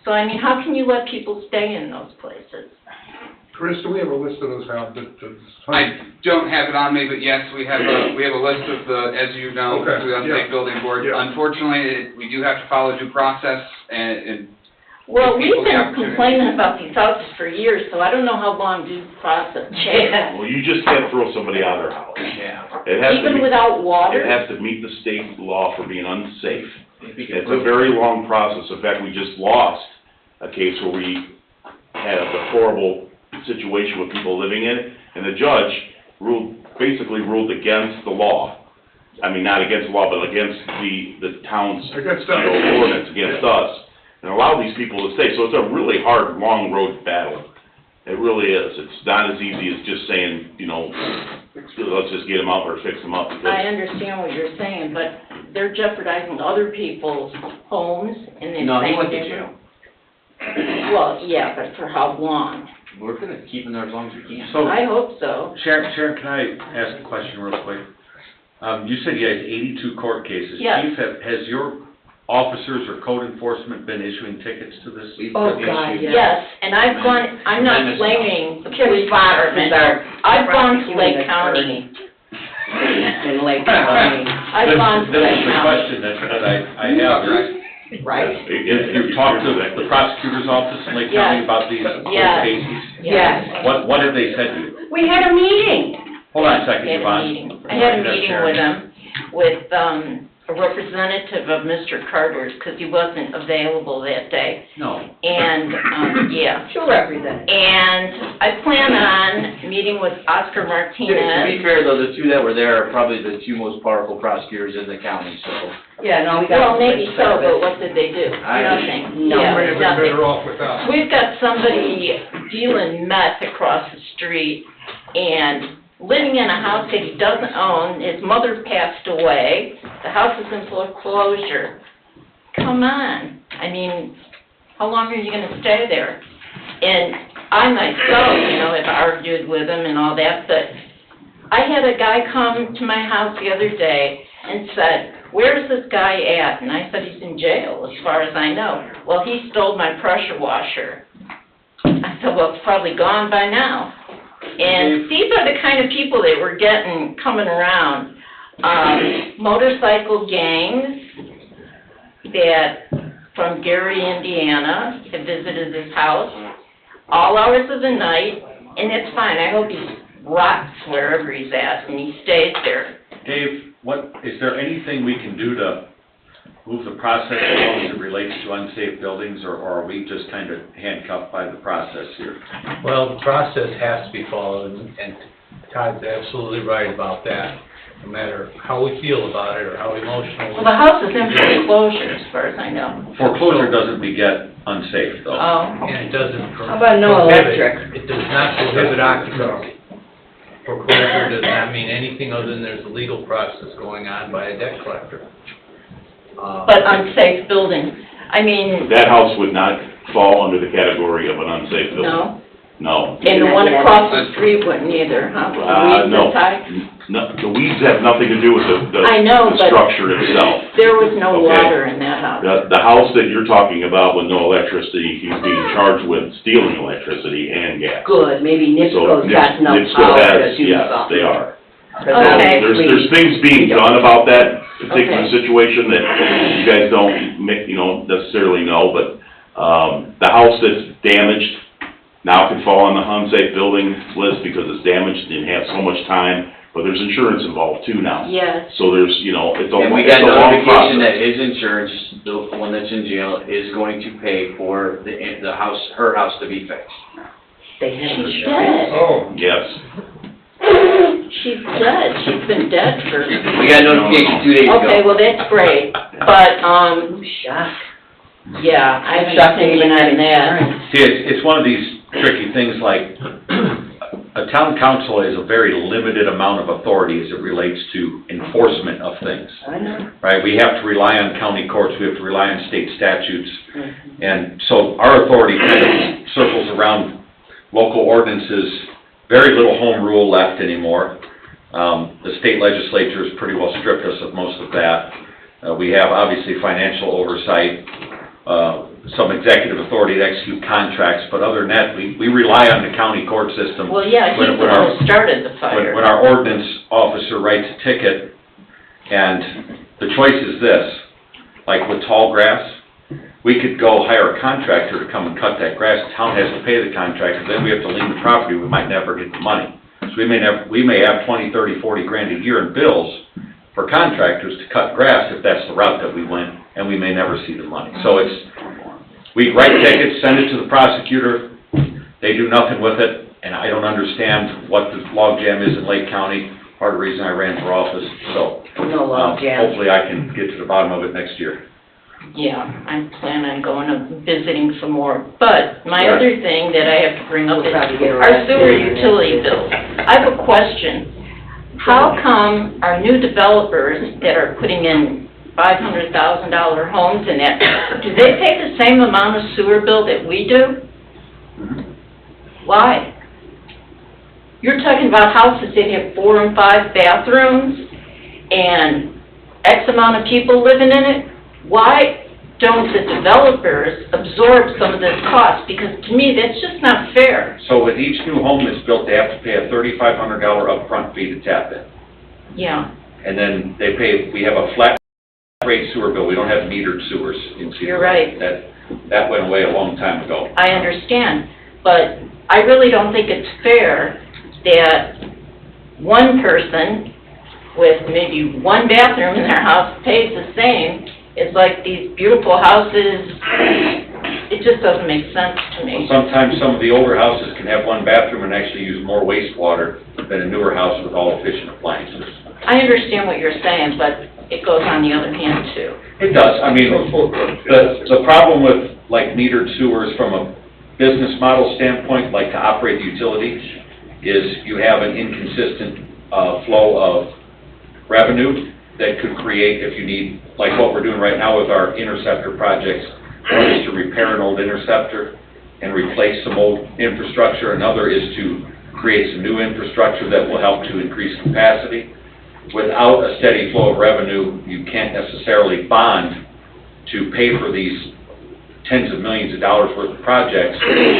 So, I mean, how can you let people stay in those places? Chris, do we have a list of those houses? I don't have it on me, but yes, we have a list of the, as you know, Okay, through the Unsafe Building Board. Yeah. Unfortunately, we do have to follow due process and Well, give people we've the been opportunity. complaining about these houses for years, so I don't know how long due process takes. Well, you just can't throw somebody out of their house. Yeah. It has to Even be- without water? It has to meet the state law for being unsafe. It's a very long process. In fact, we just lost a case where we had a horrible situation with people living in it, and the judge basically ruled against the law. I mean, not against the law, but against the town's Against us. ordinance, against us, and allowed these people to stay. So it's a really hard, long road battle. It really is. It's not as easy as just saying, let's just get them out or fix them up. because- I understand what you're saying, but they're jeopardizing other people's homes and they're No, he saying went to they're- jail. Well, yeah, but for how long? We're gonna keep them there as long as we can. I hope so. Sharon, can I ask a question real quick? You said you had 82 court cases. Yes. Chief, has your officers or code enforcement been issuing tickets to this? Oh, God, yes, and I've gone, I'm not Tremendous blaming the police department. I've gone to Lake County. In Lake County. I've gone to This Lake is the County. question that I have. Right? You've talked to the prosecutor's office in Lake County Yes. about these court Yes. cases? Yes. What have they said to you? We had a meeting. Hold on a second, I had a Yvonne. meeting. I had a meeting with them, with, a representative of Mr. Carter's, because he wasn't available that day. No. And, yeah. She'll represent. And I plan on meeting with Oscar To be Martinez. fair, though, the two that were there are probably the two most powerful prosecutors in the county, so. Yeah, no, we got. Well, maybe so, but what did they do? I- Nothing. No, Yeah, May have been nothing. better off without. We've got somebody dealing meth across the street and living in a house that he doesn't own. His mother passed away. The house is in foreclosure. Come on. I mean, how long are you gonna stay there? And I myself, have argued with him and all that, but I had a guy come to my house the other day and said, "Where's this guy at?" And I said, "He's in jail, as far as I know." "Well, he stole my pressure washer." I said, "Well, it's probably gone by now." And these are the kind of people that we're getting coming around. Motorcycle gangs that, from Gary, Indiana, have visited his house all hours of the night, and it's fine. I hope he rots wherever he's at and he stays there. Dave, is there anything we can do to move the process along as it relates to unsafe buildings, or are we just kind of handcuffed by the process here? Well, the process has to be followed, and Todd's absolutely right about that. No matter how we feel about it or how emotional. Well, the house is in foreclosure, as far as I know. Foreclosure doesn't beget unsafe, though. Oh. And it doesn't How about no prohibit- electric? It does not prohibit occupancy. Foreclosure does not mean anything other than there's a legal process going on by a debt collector. But unsafe building, I mean, That house would not fall under the category of an unsafe building. no. No. And the one across the street wouldn't either, huh? With the weeds No. inside? No, the weeds have nothing to do with the I know, the but structure itself. there was no Okay. water in that house. The house that you're talking about with no electricity, he's being charged with stealing electricity and gas. Good, maybe So NIPSCO's got enough NIPSCO power to has, do yes, something. they are. Okay. There's things being done about that particular Okay. situation that you guys don't, necessarily know, but, the house that's damaged now can fall on the unsafe building list because it's damaged and didn't have so much time, but there's insurance involved too now. Yes. So there's, it's a, And we it's got a long notification that process. his insurance, the one that's in jail, is going to pay for the house, her house to be fixed. They have She's insurance. dead. Oh, Yes. She's dead. She's been dead for... We got notification 2 days ago. Okay, well, that's great, but, Shock. yeah, I haven't Shocked seen even had even that. insurance. See, it's one of these tricky things, like, a town council has a very limited amount of authority as it relates to enforcement of things, I know. right? We have to rely on county courts, we have to rely on state statutes, and so our authority kind of circles around local ordinances, very little home rule left anymore. The state legislature has pretty well stripped us of most of that. We have obviously financial oversight, some executive authority to execute contracts, but other than that, we rely on the county court system. Well, yeah, he's the When one our- who started the fire. When our ordinance officer writes a ticket, and the choice is this, like with tall grass, we could go hire a contractor to come and cut that grass, the town has to pay the contractor, then we have to lien the property, we might never get the money. So we may have 20, 30, 40 grand a year in bills for contractors to cut grass if that's the route that we went, and we may never see the money. So we write tickets, send it to the prosecutor, they do nothing with it, and I don't understand what the logjam is in Lake County, part of the reason I ran for office, so. No logjam. Hopefully I can get to the bottom of it next year. Yeah, I plan on going and visiting some more. But my Right. other thing that I have to bring up We'll is probably get our around sewer to it. utility bills. I have a question. How come our new developers that are putting in $500,000 homes and that, do they pay the same amount of sewer bill that we do? Why? You're talking about houses that have 4 and 5 bathrooms and X amount of people living in it. Why don't the developers absorb some of this cost? Because to me, that's just not fair. So with each new home that's built, they have to pay a $3,500 upfront fee to tap in. Yeah, And then we have a flat rate sewer bill, we don't have metered sewers in Cedar You're Lake. right. That went away a long time ago. I understand, but I really don't think it's fair that one person with maybe one bathroom in their house pays the same as like these beautiful houses. It just doesn't make sense to me. Sometimes some of the older houses can have one bathroom and actually use more wastewater than a newer house with all efficient appliances. I understand what you're saying, but it goes on the other hand too. It does. I mean, the problem with like metered sewers from a business model standpoint, like to operate the utility, is you have an inconsistent flow of revenue that could create, if you need, like what we're doing right now with our interceptor projects. One is to repair an old interceptor and replace some old infrastructure. Another is to create some new infrastructure that will help to increase capacity. Without a steady flow of revenue, you can't necessarily bond to pay for these tens of millions of dollars worth of projects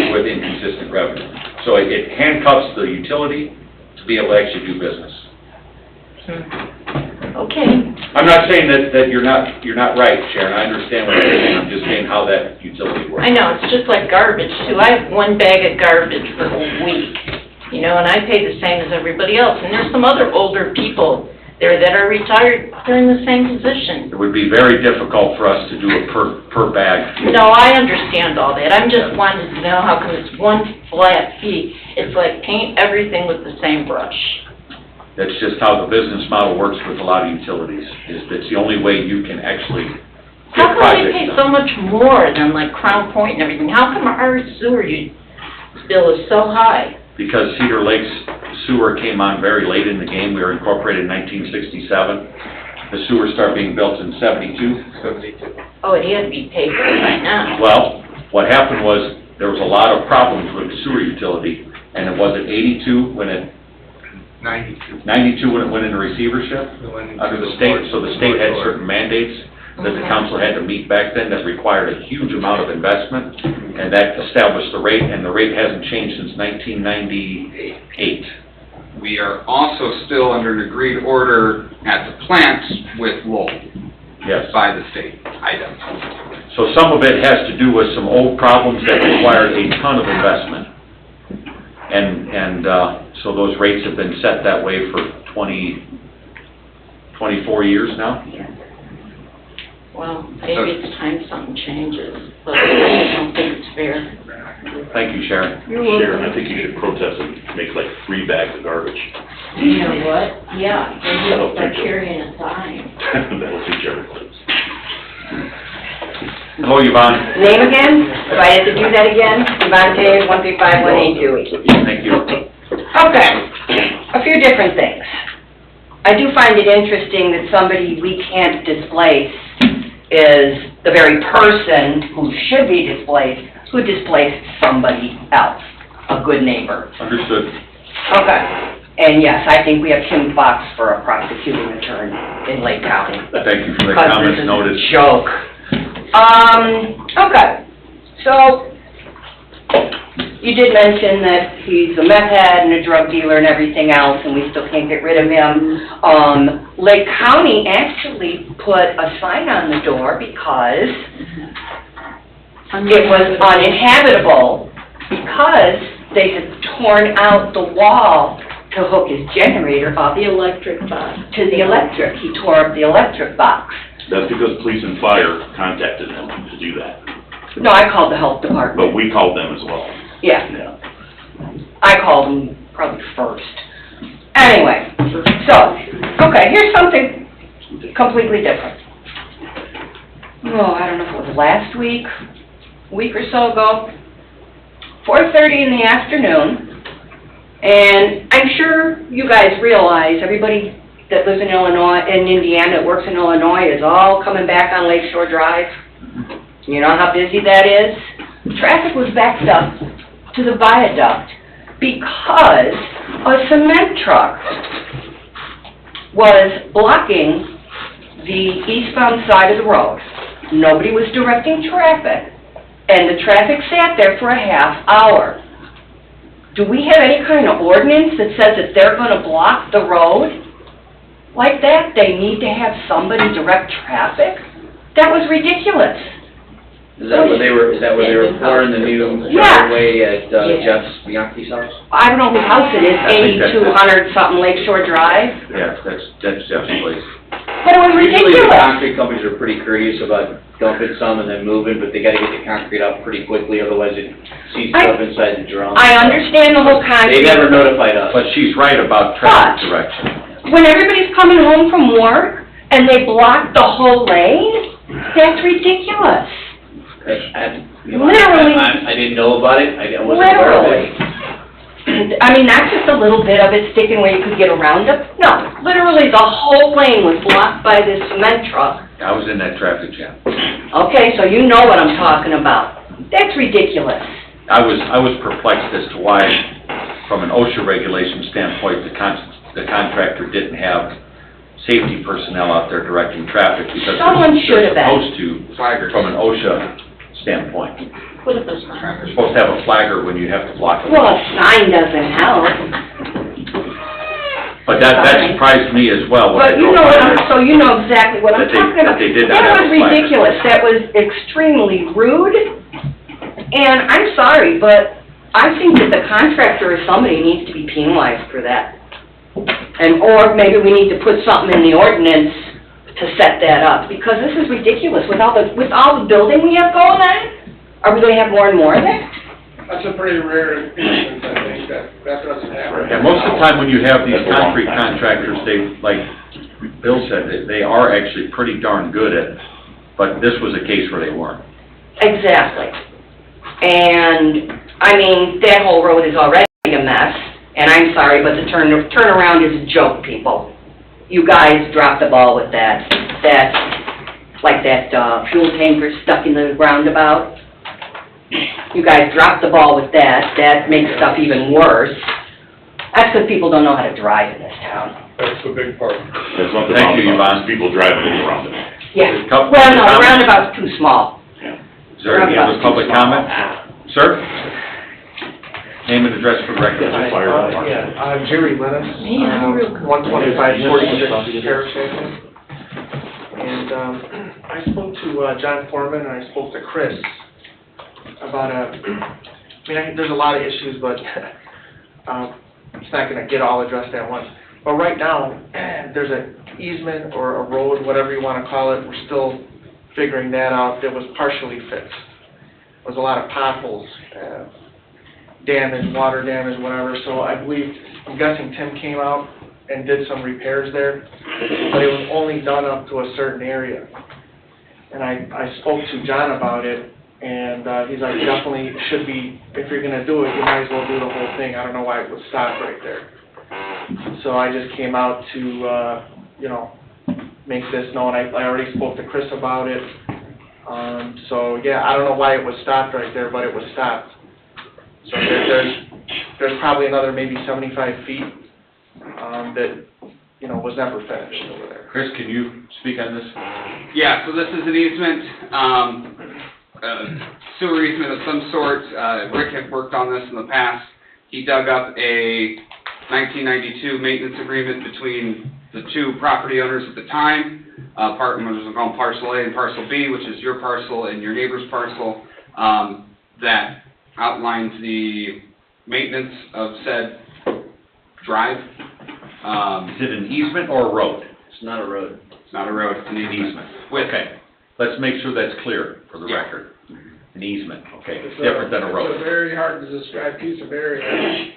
with inconsistent revenue. So it handcuffs the utility to be able to actually do business. Okay. I'm not saying that you're not right, Sharon. I understand what you're saying. I'm just saying how that utility works. I know, it's just like garbage too. I have one bag of garbage for a week, you know, and I pay the same as everybody else. And there's some other older people there that are retired, they're in the same position. It would be very difficult for us to do a per bag. No, I understand all that. I'm just wanting to know how come it's one flat fee. It's like paint everything with the same brush. That's just how the business model works with a lot of utilities, is that's the only way you can actually get How come they projects pay done. so much more than like Crown Point and everything? How come our sewer bill is so high? Because Cedar Lake's sewer came on very late in the game. We were incorporated in 1967. The sewer started being built in 72. Oh, it had to be paid for by now. Well, what happened was, there was a lot of problems with the sewer utility, and it was at 82 when it 92 when it went into receivership under the state, so the state had certain mandates that the council had to meet back then that required a huge amount of investment, and that established the rate, and the rate hasn't changed since 1998. We are also still under an agreed order at the plant with Lowell. Yes. By the state, IDEM. So some of it has to do with some old problems that required a ton of investment. And so those rates have been set that way for 24 years now. Yeah. Well, maybe it's time something changes, but I don't think it's fair. Thank you, Sharon. Sharon, I think you should protest and make like 3 bags of garbage. You know what? Yeah, and That'll you'll start teach 'em. carrying a sign. That'll teach everybody. Hello, Yvonne. Name again? If I had to do that again? Yvonne Taylor, 135-182. Thank you. Okay, a few different things. I do find it interesting that somebody we can't displace is the very person who should be displaced, who displaced somebody else, a good neighbor. Understood. Okay, and yes, I think we have Kim Fox for a prosecuting attorney in Lake County. Thank you for the Because comments this is noted. a joke. Okay, so you did mention that he's a meth head and a drug dealer and everything else, and we still can't get rid of him. Lake County actually put a sign on the door because it was uninhabitable, because they had torn out the wall to hook his generator up The electric box. to the electric. He tore up the electric box. That's because police and fire contacted them to do that. No, I called the health department. But we called them as well. Yeah, Yeah. I called them probably first. Anyway, so, okay, here's something completely different. Oh, I don't know if it was last week or so ago, 4:30 in the afternoon, and I'm sure you guys realize, everybody that lives in Illinois, in Indiana, that works in Illinois, is all coming back on Lake Shore Drive. You know how busy that is? Traffic was backed up to the viaduct because a cement truck was blocking the eastbound side of the road. Nobody was directing traffic, and the traffic sat there for a half hour. Do we have any kind of ordinance that says that they're going to block the road like that? They need to have somebody direct traffic? That was ridiculous. Is that where they were pouring the new Yeah. driveway at Jeff's Bianchi's house? I don't know whose house it is, I think that's it. 8200 something Lakeshore Drive, Yeah, that's Jeff's place. but it was Usually the ridiculous. concrete companies are pretty courteous about dumping some and then moving, but they gotta get the concrete out pretty quickly, otherwise it seizes up inside the drum. I understand the whole They concrete. never notified us. But she's right about traffic direction. When everybody's coming home from work and they block the whole lane, that's ridiculous. Literally. I didn't know about it, I wasn't aware of it. Literally. I mean, not just a little bit of it sticking where you could get around it. No, literally the whole lane was blocked by this cement truck. I was in that traffic jam. Okay, so you know what I'm talking about. That's ridiculous. I was perplexed as to why, from an OSHA regulation standpoint, the contractor didn't have safety personnel out there directing traffic, because Someone should they're have been. supposed to, from an OSHA standpoint. What if there's You're supposed to have a flagger when you have to block it. Well, a sign doesn't help. But that surprised me as well when I But you drove know by what, there. so you know exactly what I'm That they- talking about. that they did not That have was a flag. ridiculous, that was extremely rude, and I'm sorry, but I think that the contractor or somebody needs to be penalized for that. And, or maybe we need to put something in the ordinance to set that up, because this is ridiculous, with all the building we have going on, are we gonna have more and more of that? That's a pretty rare instance, I think, that doesn't happen. And most of the time when you have these concrete contractors, they, like Bill said, they are actually pretty darn good at it, but this was a case where they weren't. Exactly. And, I mean, that whole road is already a mess, and I'm sorry, but the turnaround is a joke, people. You guys dropped the ball with that. That's like that fuel tanker stuck in the roundabout. You guys dropped the ball with that. That makes stuff even worse. That's because people don't know how to drive in this town. That's the big part. That's what the Thank you, roundabout, Yvonne. people driving around it. Yeah. Couple- Well, no, the comments? roundabout's too small. Is there any other public comment? Sir? Name and address for the record. Yeah, I'm Jerry Lennis, Man, real quick. 12546 Paris Avenue. And I spoke to John Foreman and I spoke to Chris about there's a lot of issues, but it's not going to get all addressed at once. But right now, there's an easement or a road, whatever you want to call it, we're still figuring that out, that was partially fixed. There was a lot of potholes, damage, water damage, whatever, so I'm guessing Tim came out and did some repairs there, but it was only done up to a certain area. And I spoke to John about it, and he's like, definitely should be, if you're gonna do it, you might as well do the whole thing. I don't know why it would stop right there. So I just came out to, make this known. I already spoke to Chris about it. So yeah, I don't know why it was stopped right there, but it was stopped. So there's probably another maybe 75 feet, that, was never finished over there. Chris, can you speak on this? Yeah, so this is an easement, sewer easement of some sort. Rick had worked on this in the past. He dug up a 1992 maintenance agreement between the two property owners at the time. Part was called Parcel A and Parcel B, which is your parcel and your neighbor's parcel, that outlines the maintenance of said drive. Is it an easement or a road? It's not a road. It's not a road, it's an easement. Okay, let's make sure that's clear for the record. An easement, okay, it's different than a It's road. a very hard to describe piece of area,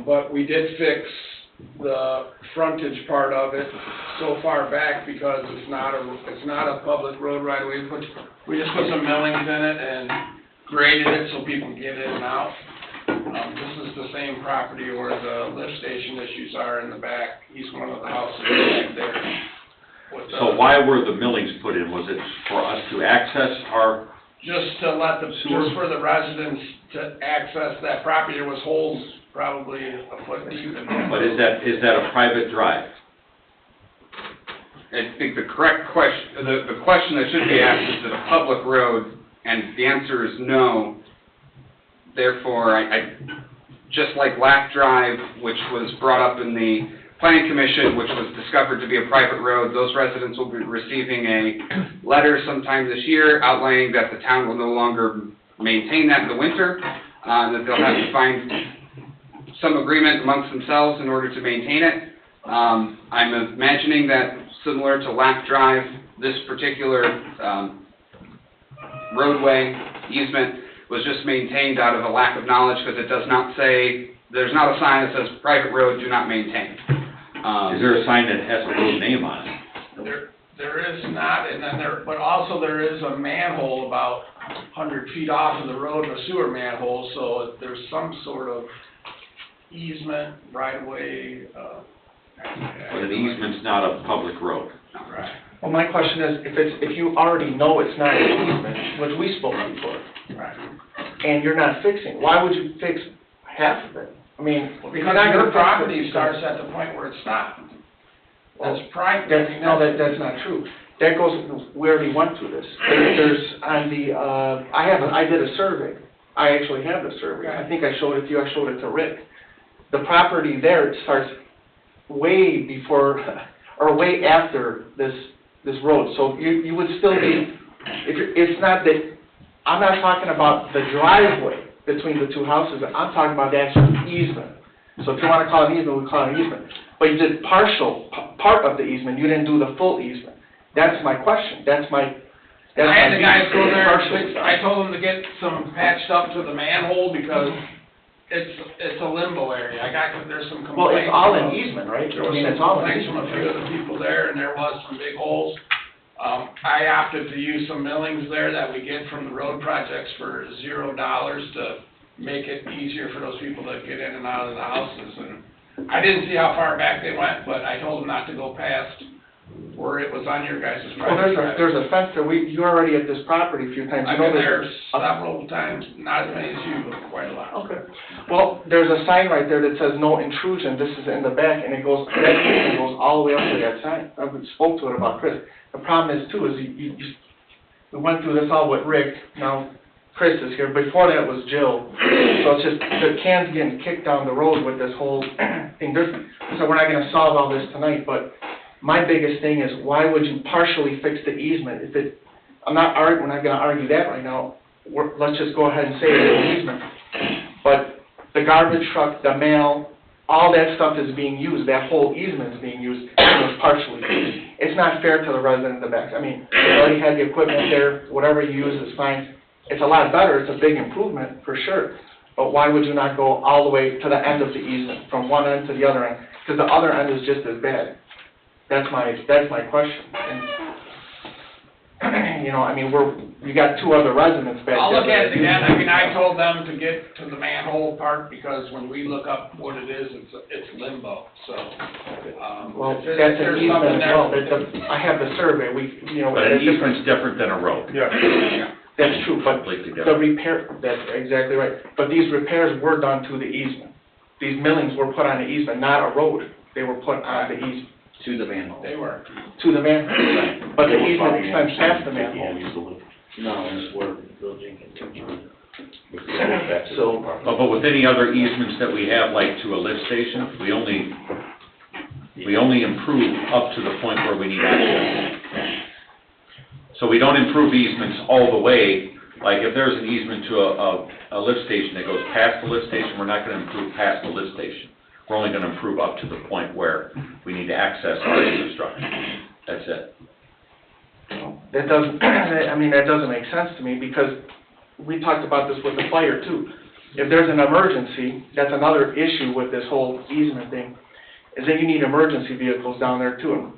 but we did fix the frontage part of it so far back because it's not a public road right away. We just put some millings in it and graded it so people can get in and out. This is the same property where the lift station issues are in the back, east one of the houses back there. with the- So why were the millings put in? Was it for us to access our, Just to let just for the residents to access that property. There was holes probably a foot deep in there. but is that a private drive? I think the correct question, the question that should be asked, is it a public road? And the answer is no. Therefore, I just like Lack Drive, which was brought up in the Planning Commission, which was discovered to be a private road. Those residents will be receiving a letter sometime this year outlining that the town will no longer maintain that in the winter, that they'll have to find some agreement amongst themselves in order to maintain it. I'm imagining that similar to Lack Drive, this particular roadway easement was just maintained out of a lack of knowledge because it does not say, there's not a sign that says private road, do not maintain. Is there a sign that has a road name on it? There is not, and then but also there is a manhole about 100 feet off of the road, a sewer manhole, so there's some sort of easement, right-of-way, But an easement's not a public road. Right. Well, my question is, if you already know it's not an easement, which we spoke before, Right. and you're not fixing, why would you fix half of it? I mean, Because you're not your gonna fix it. property starts at the point where it stopped. That's private. That's not true. That goes, we already went through this. There's, on the, I did a survey. I actually have the survey. I think I showed it to you, I showed it to Rick. The property there starts way before, or way after this road. So you would still be, it's not that, I'm not talking about the driveway between the two houses, I'm talking about the actual easement. So if you want to call it an easement, we call it an easement. But you did part of the easement, you didn't do the full easement. That's my question, I had the guys go there, I told them to get some patched up to the manhole because it's a limbo area. There's some complaints. Well, it's all an easement, right? There was some complaints from a few of the people there, and there was some big holes. I opted to use some millings there that we get from the road projects for $0 to make it easier for those people to get in and out of the houses. And I didn't see how far back they went, but I told them not to go past where it was on your guys' Well, private there's a fence there, you're already at this property a few times. I've been there several times, not as many as you, but quite a lot. Okay. Well, there's a sign right there that says no intrusion, this is in the back, and it goes, that easement goes all the way up to that sign. I spoke to it about Chris. The problem is too, is we went through this all with Rick, now Chris is here, before that was Jill. So it's just, the can's getting kicked down the road with this whole thing. So we're not gonna solve all this tonight, but my biggest thing is, why would you partially fix the easement? We're not gonna argue that right now, let's just go ahead and say it's an easement. But the garbage truck, the mail, all that stuff is being used, that whole easement is being used, and it's partially used. It's not fair to the resident in the back. I mean, you already had the equipment there, whatever you use is fine. It's a lot better, it's a big improvement, for sure. But why would you not go all the way to the end of the easement, from one end to the other end? Because the other end is just as bad. That's my question. And, you know, I mean, you got two other residents back there. I'll look at it again. I mean, I told them to get to the manhole part because when we look up what it is, it's limbo, so. Well, if that's there's an easement something as well. there- I have the survey, But an easement's different than a road. Yeah. That's true, but Completely the different. repair, that's exactly right. But these repairs were done to the easement. These millings were put on the easement, not a road. They were put on the easement. To the manhole. They were. To the manhole. But the easement extends past the manhole. No, it's where building continues. So, But with any other easements that we have, like to a lift station, we only improve up to the point where we need access. So we don't improve easements all the way, like if there's an easement to a lift station that goes past the lift station, we're not gonna improve past the lift station. We're only gonna improve up to the point where we need to access our infrastructure. That's it. that doesn't, I mean, that doesn't make sense to me, because we talked about this with the fire too. If there's an emergency, that's another issue with this whole easement thing, is that you need emergency vehicles down there too.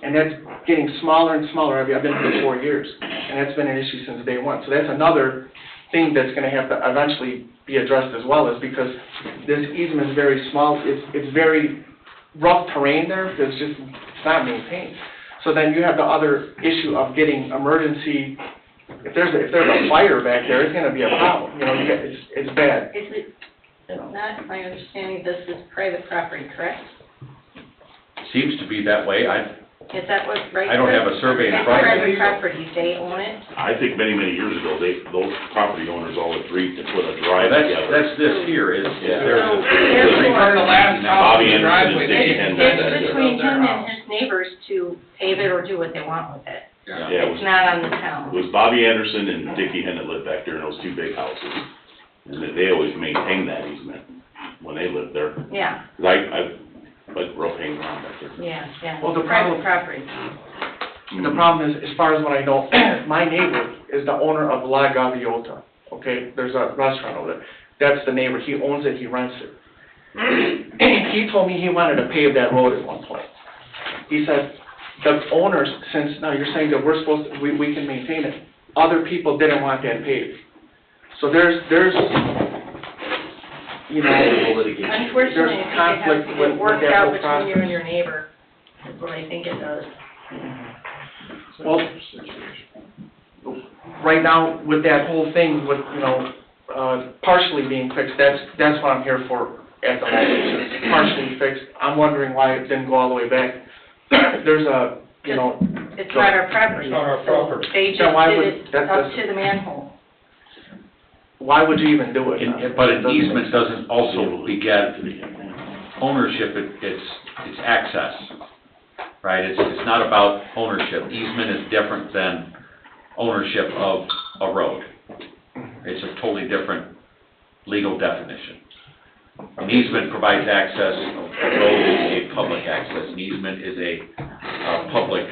And that's getting smaller and smaller. I've been here 4 years, and that's been an issue since day one. So that's another thing that's gonna have to eventually be addressed as well, is because this easement is very small, it's very rough terrain there, it's not maintained. So then you have the other issue of getting emergency, if there's a fire back there, it's gonna be a problem, you know, it's bad. Is it not my understanding this is private property, correct? Seems to be that way. Is that what, right? I don't have a survey in front of me. Private property, they own it? I think many, many years ago, those property owners all agreed to put a drive That's together. this here is, Yeah. there's So three therefore, We're the last house Bobby in the Anderson driveway. and Dick Henry. It's between him and his neighbors to pave it or do what they want with it. Yeah, it It's was, not on the it town. was Bobby Anderson and Dickie Hen that lived back there in those two big houses. And they always maintained that easement when they lived there. Yeah, 'Cause I like rough hanging around back there. yeah. Well, the Private problem- property. The problem is, as far as what I know, my neighbor is the owner of La Gaviota, okay? There's a restaurant over there. That's the neighbor, he owns it, he rents it. And he told me he wanted to pave that road at one point. He said, the owners, since now you're saying that we're supposed to, we can maintain it, other people didn't want that paved. So there's, you know, Unfortunately, there's I think it has conflict to with get worked that out whole between process. you and your neighbor, is what I think it does. Well, right now, with that whole thing, with, you know, partially being fixed, that's what I'm here for at the moment, just partially fixed. I'm wondering why it didn't go all the way back. There's a, you know. It's not our property. It's not our property. They Then just why did would- it that's- up to the manhole. Why would you even do it? But an easement doesn't also beget ownership, it's access, right? It's not about ownership. Easement is different than ownership of a road. It's a totally different legal definition. An easement provides access, a road is a public access. An easement is a public,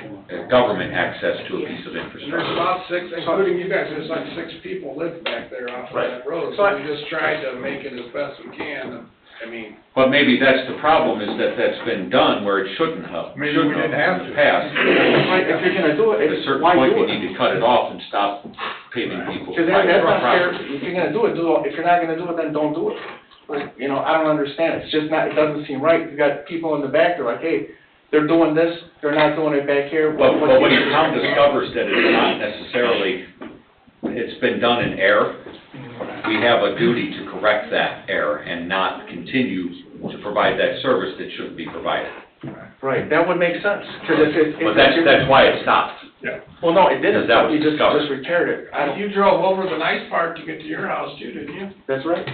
government access to a piece of And there's infrastructure. about six, including you guys, there's like 6 people live back there off of that road. So So we just tried to make it as best we can. I mean, But maybe that's the problem, is that that's been done where it shouldn't have. Maybe we didn't have in the to. past. Right, if you're gonna do At it, a certain why point, do you it? need to cut it off and stop paving people's Because that's not fair, property. if you're gonna do it, if you're not gonna do it, then don't do it. Like, you know, I don't understand, it's just not, it doesn't seem right, you got people in the back, they're like, hey, they're doing this, they're not doing it back here. But when the town discovers that it's not necessarily, it's been done in error, we have a duty to correct that error and not continue to provide that service that shouldn't be provided. Right, that would make sense, because if But that's why it stopped. well, no, it didn't, Because that was you just discovered. repaired it, I don't, you drove over the nice part to get to your house too, didn't you? that's right.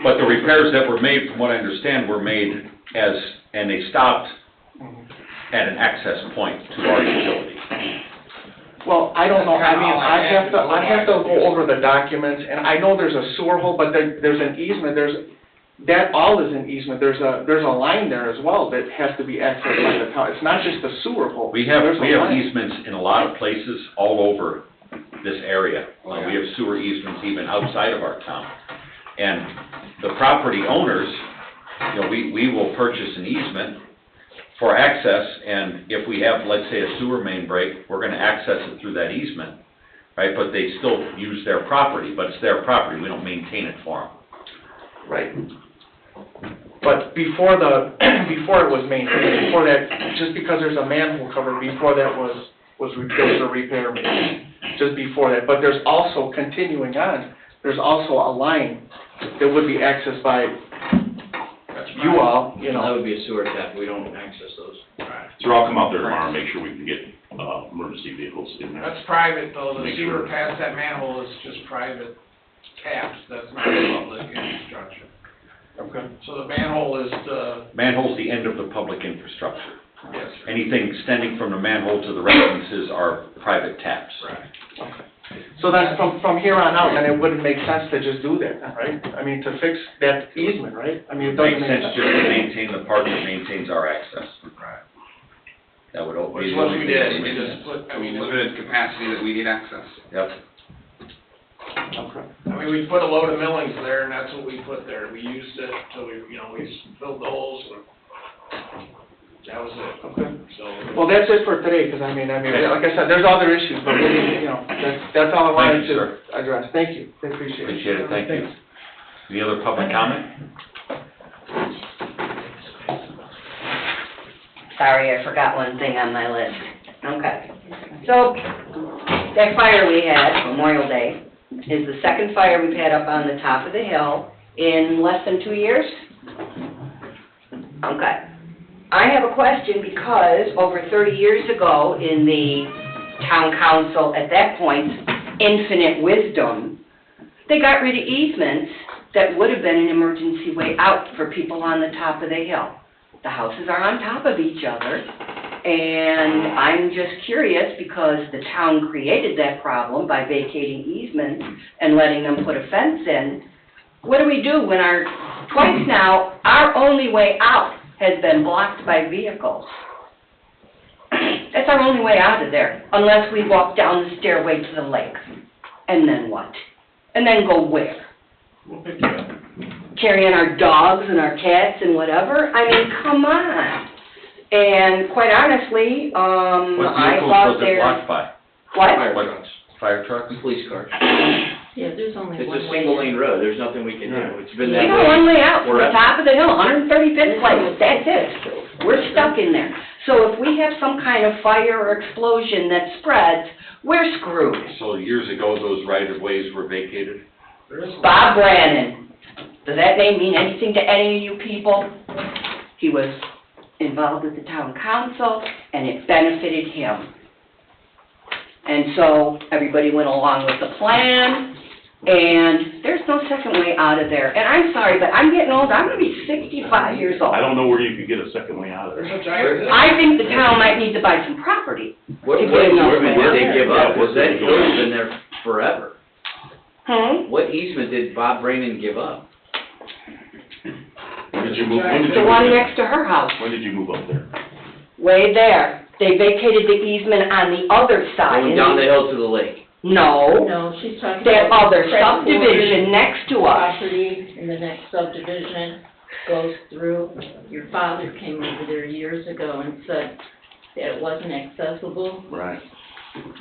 But the repairs that were made, from what I understand, were made and they stopped at an access point to our utility. Well, I don't know, I That's mean, kinda all I I'd have to go over the documents, and I know there's a sewer hole, but there's an easement, that all is an easement, there's a line there as well that has to be accessed by the town, it's not just a sewer hole. We have There's a line. easements in a lot of places all over this area. We have sewer easements even outside of our town. And the property owners, you know, we will purchase an easement for access, and if we have, let's say, a sewer main break, we're gonna access it through that easement, right? But they still use their property, but it's their property, we don't maintain it for them. Right. But before it was maintained, before that, just because there's a manhole cover, before that was a repair made, just before that. But there's also, continuing on, there's also a line that would be accessed by you all, you That know. would be a sewer tap, we don't access those. So I'll come out there tomorrow and make sure we can get, emergency vehicles in there. That's private though, the Make sewer sure. past that manhole is just private taps, that's not public infrastructure. Okay. So the manhole is the, Manhole's the end of the public infrastructure. yes, sir. Anything extending from the manhole to the residences are private taps. Right. So then from here on out, then it wouldn't make sense to just do that, right? I mean, to fix that easement, right? I mean, it doesn't Makes make sense sense. just to maintain the part that maintains our access. Right. That would be Which the what only we thing did, that we makes just sense. put, I mean, limited capacity that we need access. Yep. Okay. I mean, we put a load of millings there, and that's what we put there. We used it till we, you know, we filled the holes, and that was it. Okay. So. Well, that's it for today, because I mean, like I said, there's other issues, but we, you know, that's all I wanted Thank you, to sir. address. Thank you, I appreciate it. Appreciate it, thank you. Any other public comment? Sorry, I forgot one thing on my list. Okay. So, that fire we had, Memorial Day, is the second fire we've had up on the top of the hill in less than 2 years? Okay. I have a question because over 30 years ago, in the town council, at that point, infinite wisdom, they got rid of easements that would have been an emergency way out for people on the top of the hill. The houses are on top of each other, and I'm just curious, because the town created that problem by vacating easements and letting them put a fence in. What do we do when twice now, our only way out has been blocked by vehicles? That's our only way out of there, unless we walk down the stairway to the lake. And then what? And then go where? We'll pick you up. Carrying our dogs and our cats and whatever? I mean, come on. And quite honestly, What I vehicles thought was it there... blocked by? What? What, fire trucks? Police cars. Yeah, there's only It's one a way. single lane road, there's nothing we can do. It's been that We way. got one way out, from the forever. top of the hill, 135th place, that's it. We're stuck in there. So if we have some kind of fire or explosion that spreads, we're screwed. So years ago, those right-of-ways were vacated? Bob Brannon, does that name mean anything to any of you people? He was involved with the town council, and it benefited him. And so, everybody went along with the plan, and there's no second way out of there. And I'm sorry, but I'm getting old, I'm gonna be 65 years old. I don't know where you could get a second way out of there. I think the town might need to buy some property. What to get enough easement land. did they give up? Was that hill's been there forever? What easement did Bob Brannon give up? When did you move, when did The you one move there? next to her house, When did you move up there? way there. They vacated the easement on the other side. Going down the hill to the lake? No, No, she's talking that about. other Fred subdivision next to us. Property in the next subdivision goes through. Your father came over there years ago and said that it wasn't accessible, Right.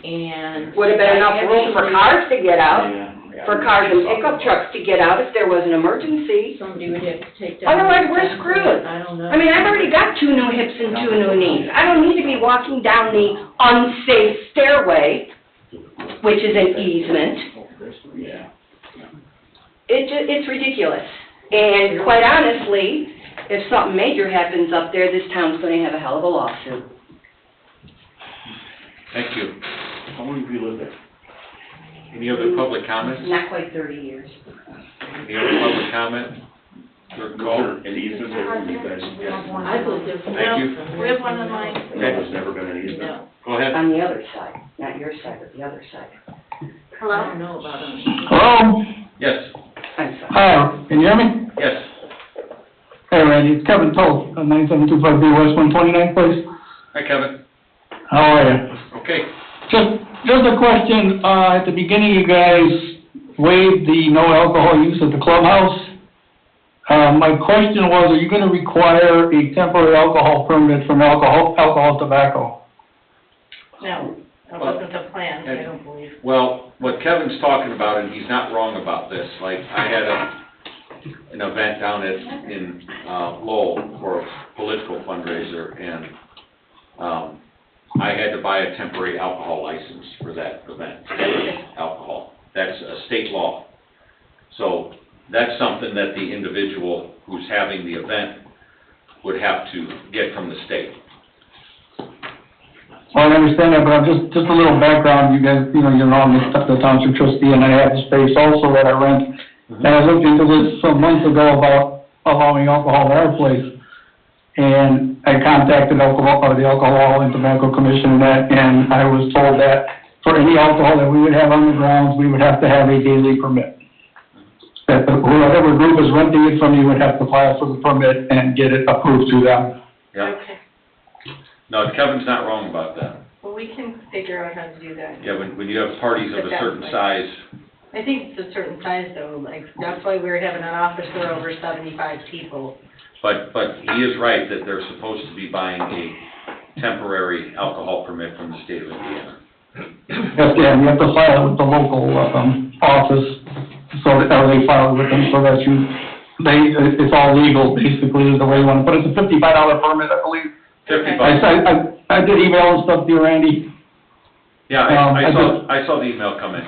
and. Would have been enough room for cars to get out, Yeah. for cars and pickup trucks to get out if there was an emergency. Somebody would have to take down. Otherwise, the we're fence. screwed. I don't know. I mean, I've already got 2 new hips and 2 new knees. I don't need to be walking down the unsafe stairway, which is an easement. Yeah. It's ridiculous. And quite honestly, if something major happens up there, this town's gonna have a hell of a lawsuit. Thank you. How long have you lived there? Any other public comments? Not quite 30 years. Any other public comment? Clerk call. Any easements there for you guys? I lived there for. Thank you. We have one on mine. There's never been an easement? No, Go ahead. On the other side, not your side, but the other side. I don't know about them. Hello? Yes, I'm sorry. Hi, can you hear me? yes. Hey Randy, it's Kevin Toth, 9725B West 129th Place. Hi, Kevin. How are you? Okay. Just a question, at the beginning you guys waived the no alcohol use at the clubhouse. My question was, are you gonna require a temporary alcohol permit from alcohol tobacco? No, that wasn't the plan, I don't believe. Well, what Kevin's talking about, and he's not wrong about this, like, I had an event down in Lowell for a political fundraiser, and, I had to buy a temporary alcohol license for that event, alcohol. That's a state law. So, that's something that the individual who's having the event would have to get from the state. Well, I understand that, but I'm just a little background, you guys, you're on the township trustee, and I have the space also that I rent. And I looked into this some months ago about allowing alcohol at our place, and I contacted the Alcohol and Tobacco Commission and I was told that for any alcohol that we would have on the grounds, we would have to have a daily permit. That whoever group is renting it from you would have to file for the permit and get it approved through them. Yeah. Okay, No, Kevin's not wrong about that. well, we can figure out how to do that. Yeah, when you have parties of a certain But size, I think it's a certain size though, like, that's why we're having an office for over 75 people. but he is right that they're supposed to be buying a temporary alcohol permit from the state of Indiana. Yes, yeah, you have to file it with the local, office, so that, or they file it with them so that it's all legal, basically, is the way you want to, but it's a $55 permit, I believe. $50. I did email and stuff to you, Randy. Yeah, I saw the email come in.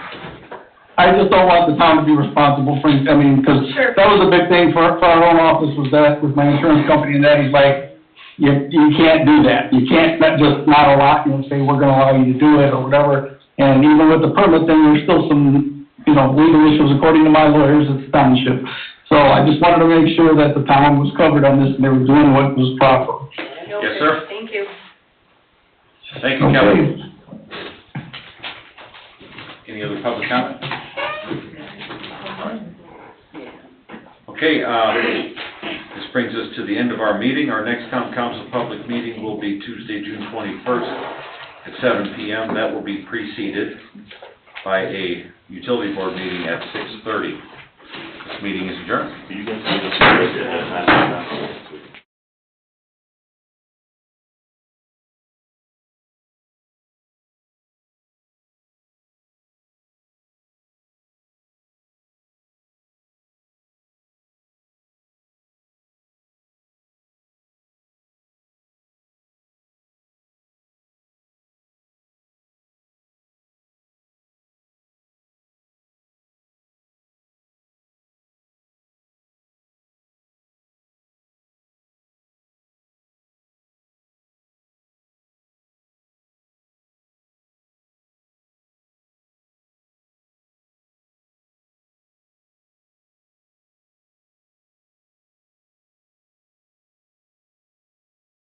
I just don't want the town to be responsible for, because that was a big thing for our own office, was that, with my insurance company, and that he's like, you can't do that. You can't just not allow, say, we're gonna allow you to do it, or whatever. And even with the permit thing, there's still some legal issues, according to my lawyers, it's township. So I just wanted to make sure that the town was covered on this and they were doing what was proper. Yes, sir. Thank you. Thank you, Kevin. Any other public comment? Okay, this brings us to the end of our meeting. Our next town council public meeting will be Tuesday, June 21st at 7 p.m. That will be preceded by a utility board meeting at 6:30. This meeting is adjourned.